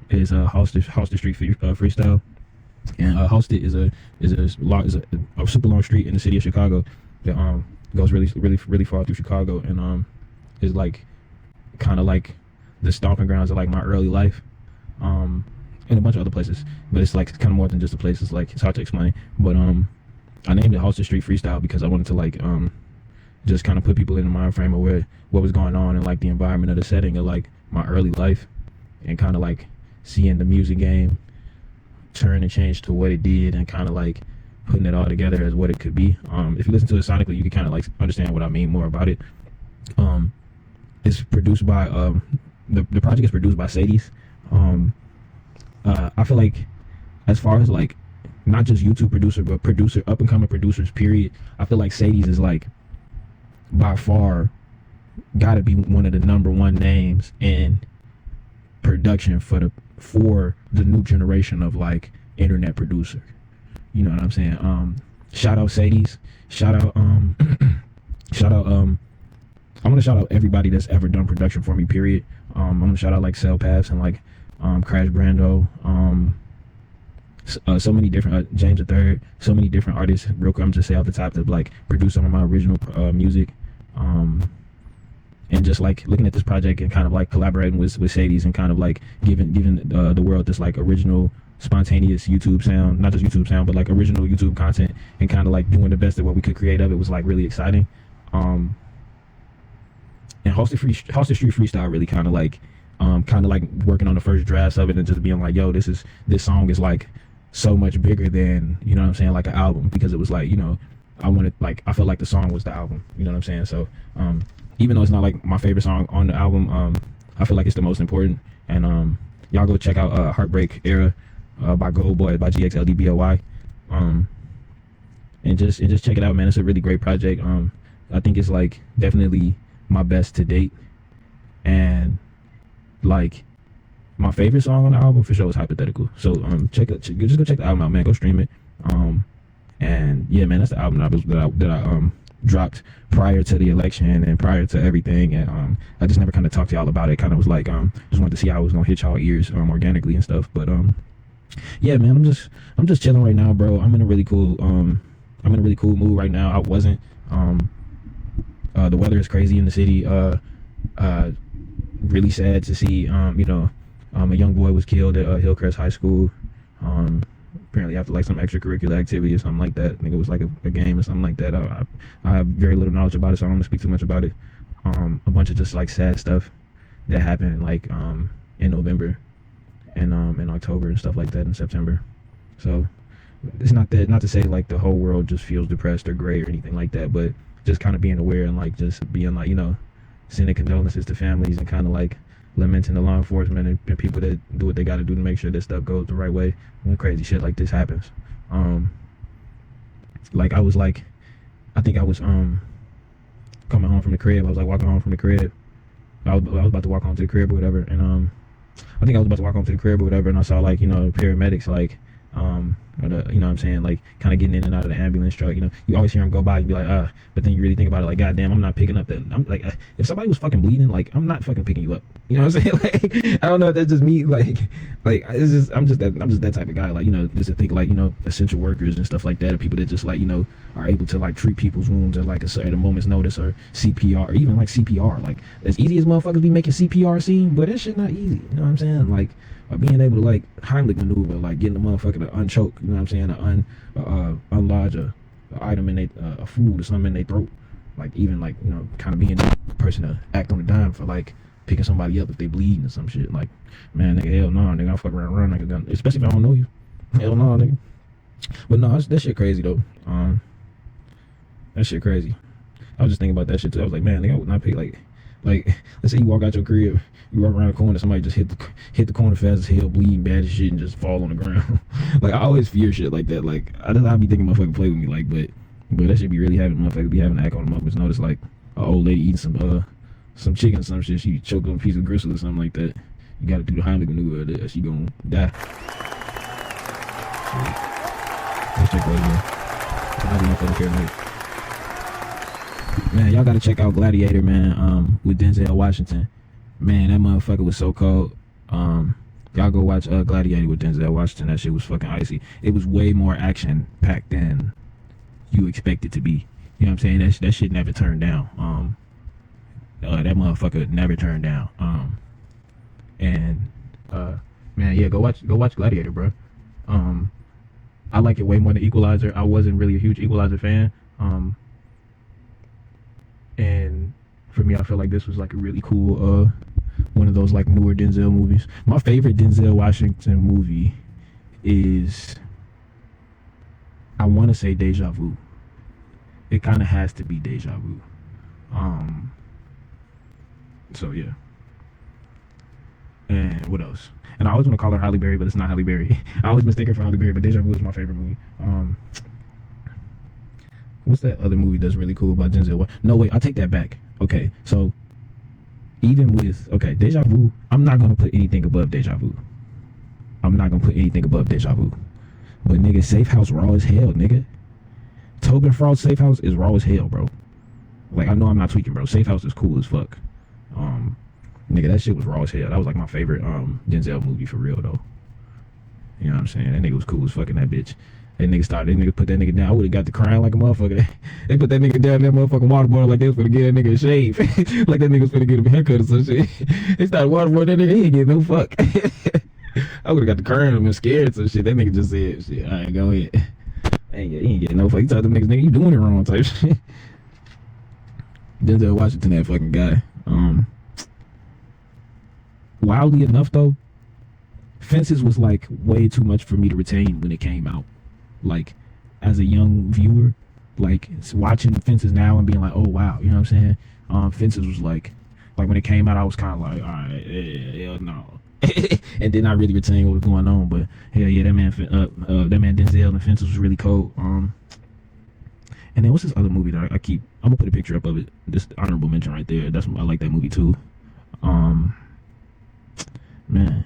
is Halsey Street Freestyle. And Halsted is a super long street in the city of Chicago that goes really far through Chicago, and is like kind of like the stomping grounds of like my early life, and a bunch of other places. But it's like kind of more than just a place. It's like it's hard to explain. But I named it Halsted Street Freestyle because I wanted to like just kind of put people in the mind frame of what was going on and like the environment of the setting of like my early life, and kind of like seeing the music game turn and change to what it did, and kind of like putting it all together as what it could be. If you listen to it sonically, you can kind of like understand what I mean more about it. It's produced by the project is produced by Sadie's. I feel like as far as like not just YouTube producer but up and coming producers period, I feel like Sadie's is like by far gotta be one of the #1 names in production for the new generation of like internet producer. You know what I'm saying? Shout out Sadie's. Shout out I want to shout out everybody that's ever done production for me period. I'm gonna shout out like Cell Paths and like Crash Brando, so many different James III, so many different artists. Real quick, I'm just say off the top that like produce some of my original music, and just like looking at this project and kind of like collaborating with Sadie's and kind of like giving the world this like original spontaneous YouTube sound, not just YouTube sound but like original YouTube content, and kind of like doing the best of what we could create of it was like really exciting. And Halsted Street Freestyle really kind of like working on the first drafts of it and just being like, yo, this song is like so much bigger than, you know what I'm saying, like an album, because it was like, you know, I felt like the song was the album, you know what I'm saying? So even though it's not like my favorite song on the album, I feel like it's the most important. And y'all go check out Heartbreak Era by GxldBoy, by GxldBoy, and just check it out, man. It's a really great project. I think it's like definitely my best to date, and like my favorite song on the album for sure is Hypothetical. So just go check the album out, man. Go stream it. And yeah, man, that's the album that I dropped prior to the election and prior to everything, and I just never kind of talked to y'all about it. Kind of was like just wanted to see how it was gonna hit y'all ears organically and stuff. But yeah, man, I'm just chilling right now, bro. I'm in a really cool mood right now. I wasn't. The weather is crazy in the city. Really sad to see, you know, a young boy was killed at Hillcrest High School. Apparently after like some extracurricular activity or something like that. I think it was like a game or something like that. I have very little knowledge about it, so I don't want to speak too much about it. A bunch of just like sad stuff that happened like in November and in October and stuff like that in September. So it's not to say like the whole world just feels depressed or gray or anything like that, but just kind of being aware and like just being like, you know, sending condolences to families and kind of like lamenting the law enforcement and people that do what they got to do to make sure this stuff goes the right way when crazy shit like this happens. Like I think I was coming home from the crib. I was like walking home from the crib. I was about to walk home to the crib or whatever, and I think I was about to walk home to the crib or whatever, and I saw like, you know, paramedics like you know what I'm saying, like kind of getting in and out of the ambulance truck. You know, you always hear them go by and be like, but then you really think about it, like, goddamn, I'm not picking up that. I'm like, if somebody was fucking bleeding, like, I'm not fucking picking you up. You know what I'm saying? Like, I don't know if that's just me. Like it's just, I'm just that type of guy. Like, you know, just to think like, you know, essential workers and stuff like that, or people that just like, you know, are able to like treat people's wounds at like at a moment's notice, or CPR, or even like CPR. Like, as easy as motherfuckers be making CPR scene, but that shit not easy. You know what I'm saying? Like, being able to like Heimlich maneuver, like getting the motherfucker to unchoke, you know what I'm saying, to unlodge a item in a food or something in their throat, like even like, you know, kind of being the person to act on the dime for like picking somebody up if they bleeding or some shit. Like, man, nigga, hell no, nigga, I'll fuck around run, nigga, especially if I don't know you. Hell no, nigga. But no, that shit crazy though. That shit crazy. I was just thinking about that shit too. I was like, man, nigga, I would not pick like let's say you walk out your crib, you walk around the corner, somebody just hit the corner fast as hell, bleeding bad as shit, and just fall on the ground. Like, I always fear shit like that. Like, I'd be thinking motherfucker play with me, like, but that should be really having motherfucker be having to act on the motherfuckers. Notice like an old lady eating some chicken or some shit, she choked on a piece of gristle or something like that. You gotta do the Heimlich maneuver, or she gonna die. That shit crazy, man. I do not fucking care, mate. Man, y'all gotta check out Gladiator, man, with Denzel Washington. Man, that motherfucker was so cold. Y'all go watch Gladiator with Denzel Washington. That shit was fucking icy. It was way more action packed than you expect it to be. You know what I'm saying? That shit never turned down. That motherfucker never turned down. Man, yeah, go watch Gladiator, bro. I like it way more than Equalizer. I wasn't really a huge Equalizer fan. And for me, I feel like this was like a really cool one of those like newer Denzel movies. My favorite Denzel Washington movie is, I want to say, Deja Vu. It kind of has to be Deja Vu. So yeah. And what else? And I always want to call her Halle Berry, but it's not Halle Berry. I always mistake her for Halle Berry, but Deja Vu is my favorite movie. What's that other movie that's really cool about Denzel? No, wait, I'll take that back. Okay, so even with, okay, Deja Vu, I'm not gonna put anything above Deja Vu. I'm not gonna put anything above Deja Vu. But nigga, Safe House raw as hell, nigga. Tobin Frost Safe House is raw as hell, bro. Like, I know I'm not tweaking, bro. Safe House is cool as fuck. Nigga, that shit was raw as hell. That was like my favorite Denzel movie for real though. You know what I'm saying? That nigga was cool as fucking that bitch. That nigga put that nigga down. I would have got to crying like a motherfucker. They put that nigga down in that motherfucking water bottle like they was finna get that nigga a shave. Like that nigga was finna get him a haircut or some shit. They started waterboarding that nigga. He ain't get no fuck. I would have got to crying and scared some shit. That nigga just said, shit, alright, go ahead. He ain't getting no fuck. He told them niggas, nigga, you doing it wrong type shit. Denzel Washington, that fucking guy. Wildly enough though, Fences was like way too much for me to retain when it came out. Like, as a young viewer, like watching Fences now and being like, oh wow, you know what I'm saying? Fences was like when it came out, I was kind of like, all right, yeah, no. And then I really retained what was going on. But hell yeah, that man Denzel and Fences was really cold. And then what's this other movie that I'm gonna put a picture up of it. This honorable mention right there. I like that movie too. Man,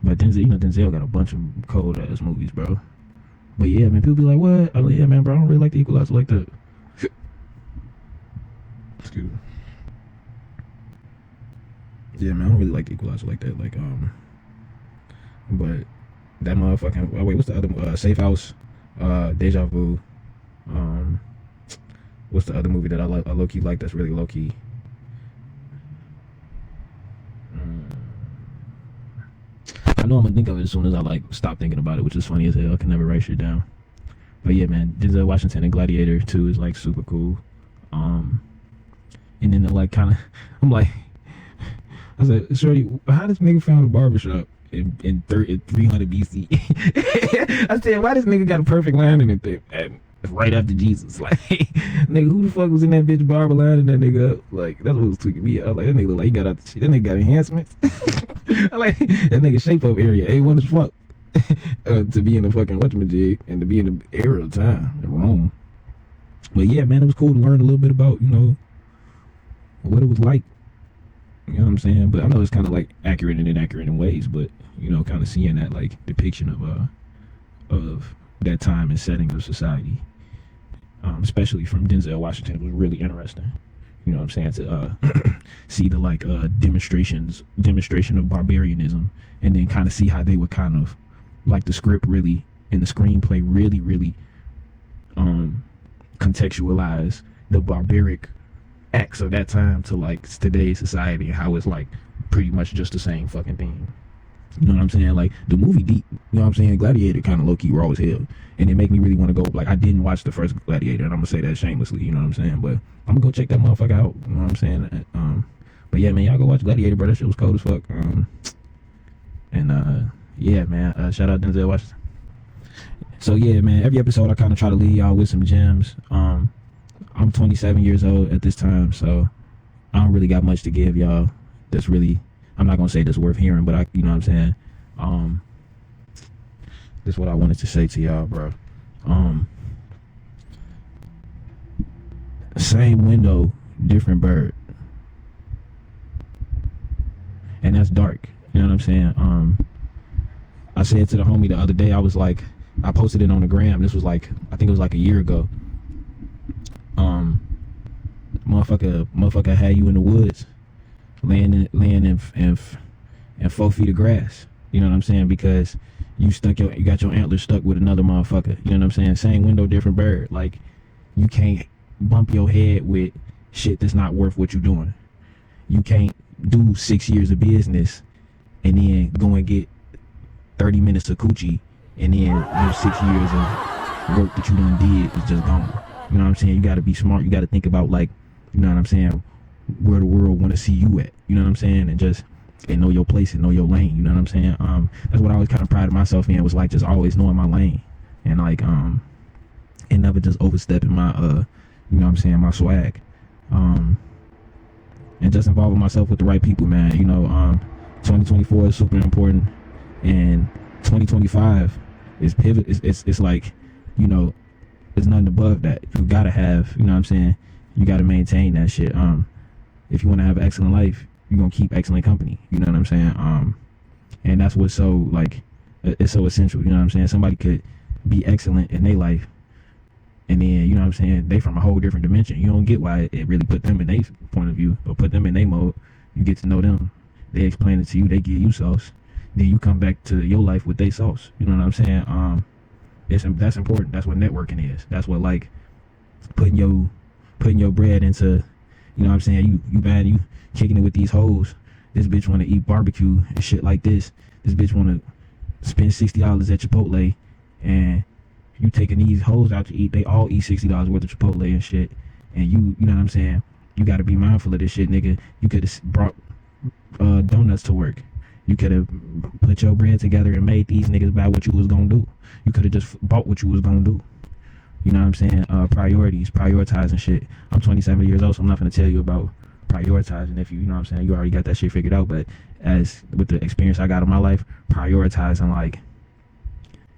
but Denzel got a bunch of cold ass movies, bro. But yeah, man, people be like, what? I'm like, yeah, man, bro, I don't really like the Equalizer like that. Excuse me. Yeah, man, I don't really like the Equalizer like that. Like, but that motherfucking, wait, what's the other, Safe House, Deja Vu, what's the other movie that I low-key like that's really low-key? I know I'm gonna think of it as soon as I like stop thinking about it, which is funny as hell. I can never write shit down. But yeah, man, Denzel Washington and Gladiator 2 is like super cool. And then like kind of, I'm like, I said, shorty, how this nigga found a barbershop in 300 BC? I said, why this nigga got a perfect line in it there? And right after Jesus, like, nigga, who the fuck was in that bitch barber lining that nigga up? Like, that's what was tweaking me out. Like, that nigga look like he got out the shit. That nigga got enhancements. I like that nigga shape up area A1 as fuck. To be in the fucking whatchamajig and to be in the era of time in Rome. But yeah, man, it was cool to learn a little bit about, you know, what it was like. You know what I'm saying? But I know it's kind of like accurate and inaccurate in ways, but you know, kind of seeing that like depiction of that time and setting of society, especially from Denzel Washington, was really interesting. You know what I'm saying? To see the like demonstration of barbarianism, and then kind of see how they would kind of like the script really and the screenplay really contextualize the barbaric acts of that time to like today's society and how it's like pretty much just the same fucking thing. You know what I'm saying? Like the movie deep. You know what I'm saying? Gladiator kind of low key raw as hell, and it make me really want to go. Like I didn't watch the first Gladiator, and I'm gonna say that shamelessly. You know what I'm saying? But I'm gonna go check that motherfucker out. You know what I'm saying? But yeah, man, y'all go watch Gladiator, bro. That shit was cold as fuck. Yeah, man. Shout out Denzel Washington. So yeah, man. Every episode I kind of try to leave y'all with some gems. I'm 27 years old at this time, so I don't really got much to give y'all. That's really, I'm not gonna say that's worth hearing, but you know what I'm saying. This is what I wanted to say to y'all, bro. Same window, different bird, and that's dark. You know what I'm saying? I said to the homie the other day, I was like, I posted it on the gram. This was like, I think it was like a year ago. Motherfucker had you in the woods, laying in 4 feet of grass, You know what I'm saying? Because you got your antlers stuck with another motherfucker. You know what I'm saying? Same window, different bird. Like, you can't bump your head with shit that's not worth what you're doing. You can't do 6 years of business and then go and get 30 minutes of coochie, and then your 6 years of work that you done did is just gone. You know what I'm saying? You got to be smart. You got to think about, like, you know what I'm saying, where the world want to see you at. You know what I'm saying? And know your place and know your lane. You know what I'm saying? That's what I always kind of prided myself in, was like just always knowing my lane, and like and never just overstepping my you know what I'm saying, my swag, and just involving myself with the right people, man. You know, 2024 is super important, and 2025 is pivot. It's like, you know, there's nothing above that. You gotta have, you know what I'm saying, you gotta maintain that shit. If you want to have an excellent life, you're gonna keep excellent company. You know what I'm saying? And that's what's so, like, it's so essential. You know what I'm saying? Somebody could be excellent in their life, and then, you know what I'm saying, they from a whole different dimension. You don't get why it really put them in their point of view or put them in their mode. You get to know them. They explain it to you. They give you sauce. Then you come back to your life with their sauce. You know what I'm saying? That's important. That's what networking is. That's what, like, putting your bread into, you know what I'm saying, you kicking it with these hoes. This bitch want to eat barbecue and shit like this. This bitch want to spend $60 at Chipotle, and you taking these hoes out to eat. They all eat $60 worth of Chipotle and shit. And you know what I'm saying, you got to be mindful of this shit, nigga. You could have brought donuts to work. You could have put your bread together and made these niggas buy what you was gonna do. You could have just bought what you was gonna do. You know what I'm saying? Priorities, prioritizing shit. I'm 27 years old, so I'm not gonna tell you about prioritizing. If you know what I'm saying, you already got that shit figured out. But as with the experience I got in my life, prioritizing, like,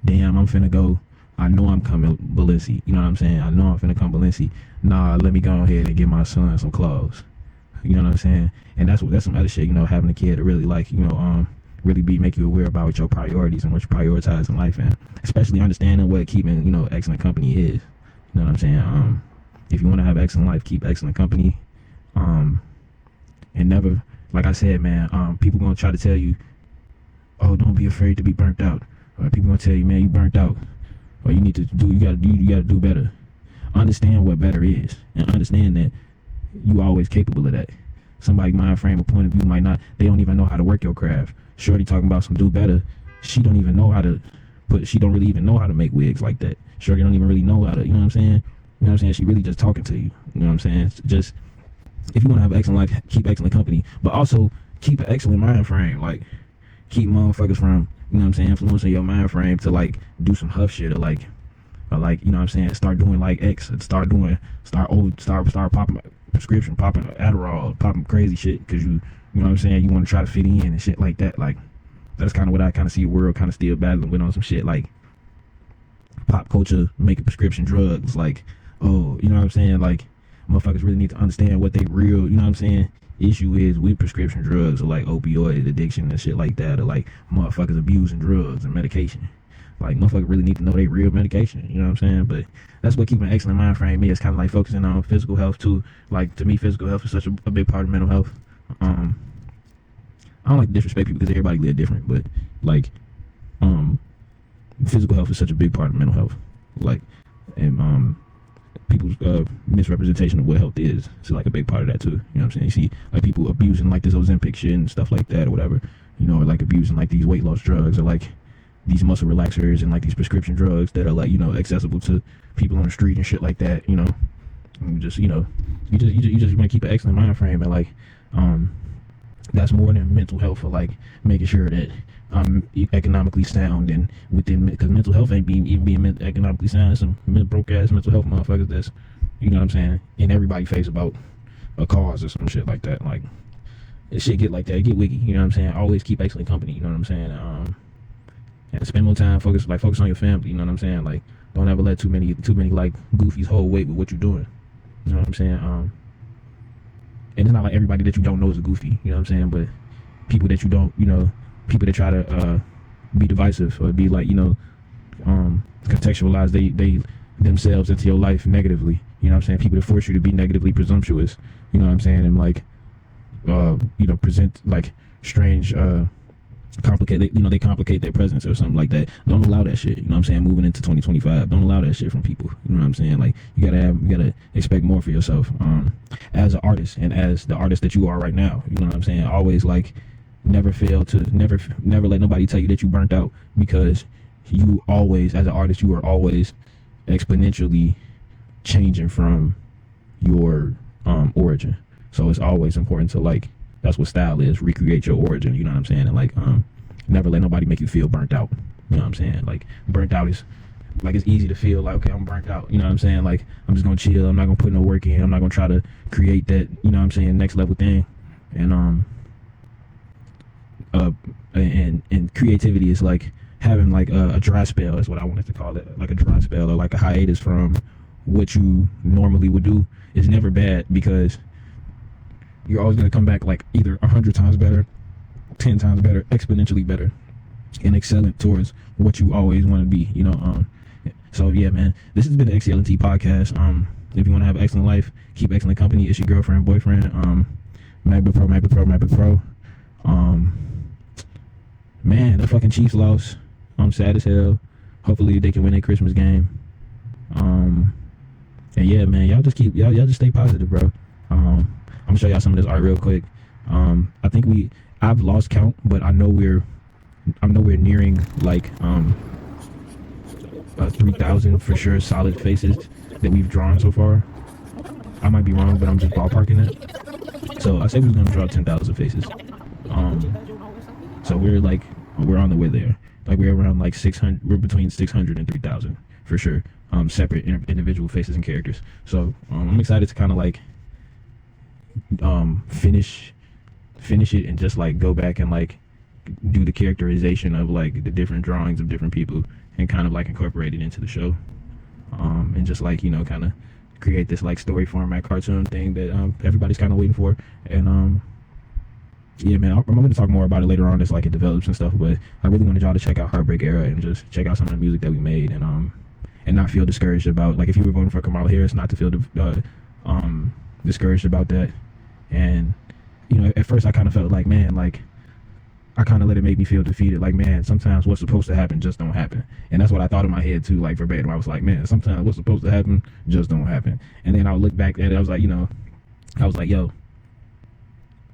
damn, I'm finna go, I know I'm coming Balenci. You know what I'm saying? I know I'm finna come Balenci. Nah, let me go ahead and get my son some clothes. You know what I'm saying? And that's some other shit, you know, having a kid to really, like, you know, really make you aware about what your priorities and what you prioritize in life, and especially understanding what keeping, you know, excellent company is. You know what I'm saying? If you want to have excellent life, keep excellent company. And never, like I said, man, people gonna try to tell you, oh, don't be afraid to be burnt out. Or people gonna tell you, man, you burnt out, or you gotta do better. Understand what better is, and understand that you always capable of that. Somebody mind frame or point of view might not, they don't even know how to work your craft. Shorty talking about some do better, she don't even know how to she don't really even know how to make wigs like that. Shorty don't even really know how to, you know what I'm saying? You know what I'm saying? She really just talking to you. You know what I'm saying? Just, if you want to have an excellent life, keep excellent company, but also keep an excellent mind frame. Like, keep motherfuckers from, you know what I'm saying, influencing your mind frame to, like, do some huff shit, or like, you know what I'm saying, start doing like X, start popping prescription, popping Adderall, popping crazy shit, because you know what I'm saying, you want to try to fit in and shit like that. Like, that's kind of what I kind of see the world kind of still battling with on some shit, like pop culture making prescription drugs. Like, oh, you know what I'm saying, like, motherfuckers really need to understand what they real, you know what I'm saying, issue is with prescription drugs, or like opioid addiction and shit like that, or like motherfuckers abusing drugs and medication. Like, motherfuckers really need to know they real medication, you know what I'm saying? But that's what keeping an excellent mind frame is, kind of like focusing on physical health too. Like, to me, physical health is such a big part of mental health. I don't like to disrespect people because everybody live different, but like, physical health is such a big part of mental health. Like, and people's misrepresentation of what health is like a big part of that too. You know what I'm saying? You see, like, people abusing like this Ozempic shit and stuff like that, or whatever, you know, or like abusing like these weight loss drugs, or like these muscle relaxers, and like these prescription drugs that are, like, you know, accessible to people on the street and shit like that. You know, you just want to keep an excellent mind frame, and like, that's more than mental health, for like making sure that I'm economically sound and within, because mental health ain't even being economically sound. It's some broke ass mental health motherfuckers that's, you know what I'm saying, in everybody face about a cause or some shit like that. Like, it shit get like that, it get wiggy. You know what I'm saying? Always keep excellent company. You know what I'm saying? And spend more time focus on your family. You know what I'm saying? Like, don't ever let too many like goofies hold weight with what you're doing. You know what I'm saying? And it's not like everybody that you don't know is a goofy. You know what I'm saying? But people that you don't, you know, people that try to be divisive, or be like, you know, contextualize they themselves into your life negatively. You know what I'm saying? People that force you to be negatively presumptuous. You know what I'm saying? And like, you know, present like strange they complicate their presence or something like that. Don't allow that shit. You know what I'm saying? Moving into 2025, don't allow that shit from people. You know what I'm saying? Like, you gotta expect more for yourself. As an artist and as the artist that you are right now. You know what I'm saying? Always like, never let nobody tell you that you burnt out, because you always, as an artist, you are always exponentially changing from your origin. So it's always important to, like, that's what style is, recreate your origin. You know what I'm saying? And like, never let nobody make you feel burnt out. You know what I'm saying? Like, burnt out is like, it's easy to feel like, okay, I'm burnt out. You know what I'm saying? Like, I'm just gonna chill. I'm not gonna put no work in. I'm not gonna try to create that, you know what I'm saying, next level thing. And creativity is like having like a dry spell, is what I wanted to call it, like a dry spell, or like a hiatus from what you normally would do. Is never bad, because you're always going to come back like either 100 times better, 10 times better, exponentially better, and excellent towards what you always want to be, you know. So yeah, man, this has been the XCLNT podcast. If you want to have an excellent life, keep excellent company. It's your girlfriend, boyfriend, MacBook Pro. Man, the fucking Chiefs lost. I'm sad as hell. Hopefully they can win their Christmas game. And yeah, man, y'all just stay positive, bro. I'm gonna show y'all some of this art real quick. I think I've lost count, but I'm nowhere nearing like 3,000 for sure solid faces that we've drawn so far. I might be wrong, but I'm just ballparking it. So I say we're gonna draw 10,000 faces. So we're on the way there. Like, we're around like 600. We're between 600 and 3,000 for sure. Separate individual faces and characters. So I'm excited to kind of like finish it and just like go back and like do the characterization of like the different drawings of different people and kind of like incorporate it into the show. And just like, you know, kind of create this like story format cartoon thing that everybody's kind of waiting for. And yeah, man, I'm going to talk more about it later on as like it develops and stuff, but I really wanted y'all to check out Heartbreak Era and just check out some of the music that we made, and not feel discouraged about, like, if you were voting for Kamala Harris, not to feel discouraged about that. And, you know, at first I kind of felt like, man, like, I kind of let it make me feel defeated. Like, man, sometimes what's supposed to happen just don't happen. And that's what I thought in my head too, like verbatim. I was like, man, sometimes what's supposed to happen just don't happen. And then I would look back at it, I was like, you know, yo,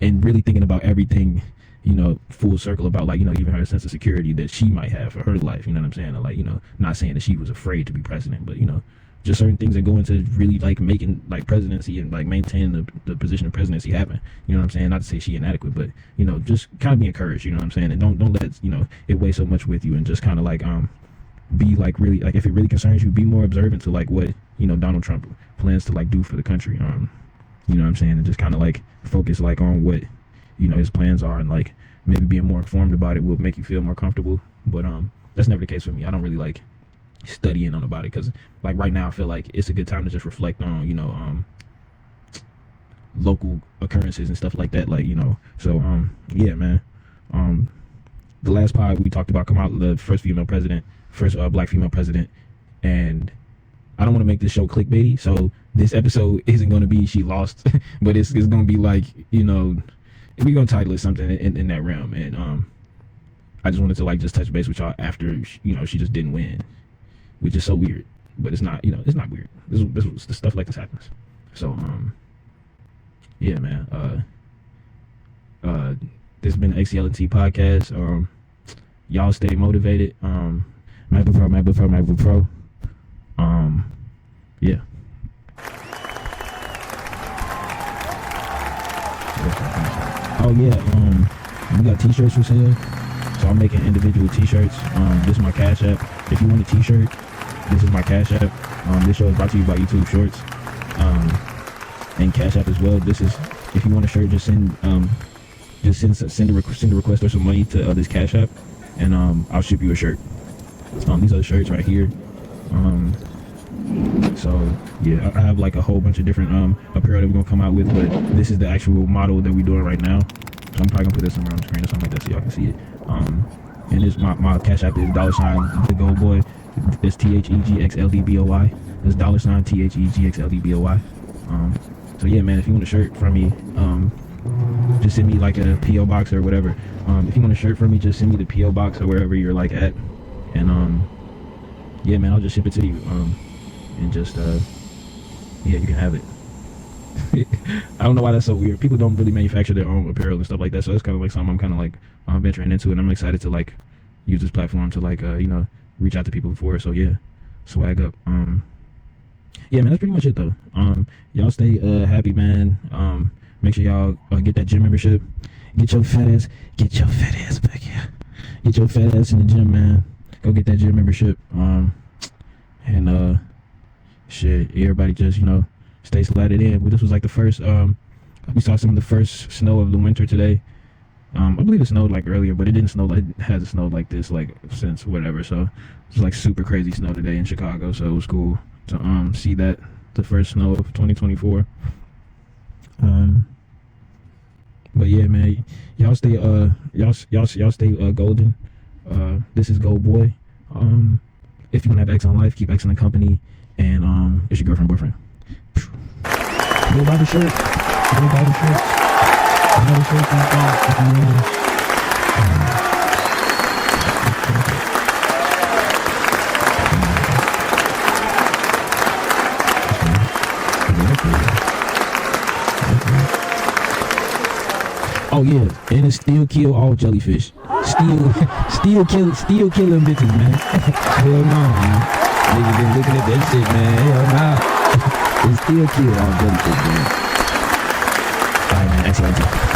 and really thinking about everything, you know, full circle about, like, you know, even her sense of security that she might have for her life, you know what I'm saying? And like, you know, not saying that she was afraid to be president, but, you know, just certain things that go into really like making like presidency and like maintaining the position of presidency happen. You know what I'm saying? Not to say she inadequate, but, you know, just kind of be encouraged, you know what I'm saying? And don't let, you know, it weigh so much with you, and just kind of like be like, really, like, if it really concerns you, be more observant to like what, you know, Donald Trump plans to like do for the country. You know what I'm saying? And just kind of like focus like on what, you know, his plans are, and like maybe being more informed about it will make you feel more comfortable. But that's never the case for me. I don't really like studying on about it, because like right now I feel like it's a good time to just reflect on, you know, local occurrences and stuff like that, like, you know. So yeah, man, the last pod we talked about Kamala, the first black female president, and I don't want to make this show clickbaity, so this episode isn't going to be she lost, but it's going to be like, you know, we're going to title it something in that realm. And I just wanted to like just touch base with y'all after, you know, she just didn't win, which is so weird, but it's not, you know, it's not weird. This stuff like this happens. So yeah, man, this has been the XCLNT podcast. Y'all stay motivated. MacBook Pro. Yeah. Oh yeah, we got t-shirts for sale. So I'm making individual t-shirts. This is my Cash App. If you want a t-shirt, this is my Cash App. This show is brought to you by YouTube Shorts, and Cash App as well. This is, if you want a shirt, just send a request or some money to this Cash App, and I'll ship you a shirt. These are the shirts right here. So yeah, I have like a whole bunch of different apparel that we're gonna come out with, but this is the actual model that we're doing right now. So I'm probably gonna put this somewhere on the screen or something like that so y'all can see it. And this my Cash App is $GxldBoy. It's THEGXLDBOY. It's $THEGXLDBOY. So yeah, man, if you want a shirt from me, just send me like a PO box or whatever. If you want a shirt from me, just send me the PO box or wherever you're like at, and yeah, man, I'll just ship it to you. And just yeah, you can have it. I don't know why that's so weird. People don't really manufacture their own apparel and stuff like that, so it's kind of like something I'm kind of like venturing into, and I'm excited to like use this platform to like you know, reach out to people before. So yeah, swag up. Yeah, man, that's pretty much it though. Y'all stay happy, man. Make sure y'all get that gym membership. Get your fat ass back here. Get your fat ass in the gym, man. Go get that gym membership. And shit, everybody just, you know, stay slatted in. Well, this was like the first, we saw some of the first snow of the winter today. I believe it snowed like earlier, but it didn't snow like, it hasn't snowed like this like since whatever. So it was like super crazy snow today in Chicago. So it was cool to see that, the first snow of 2024. But yeah, man, y'all stay y'all stay golden. This is GxldBoy. If you want to have X on life, keep X in the company, and it's your girlfriend, boyfriend. Go buy the shirt. Go buy the shirt. Buy the shirt if you need it. Oh yeah, and it still kill all jellyfish. Still killing bitches, man. Hell no, man. Niggas been looking at that shit, man. Hell nah. It still kill all jellyfish, man. Alright, man, XCLNT.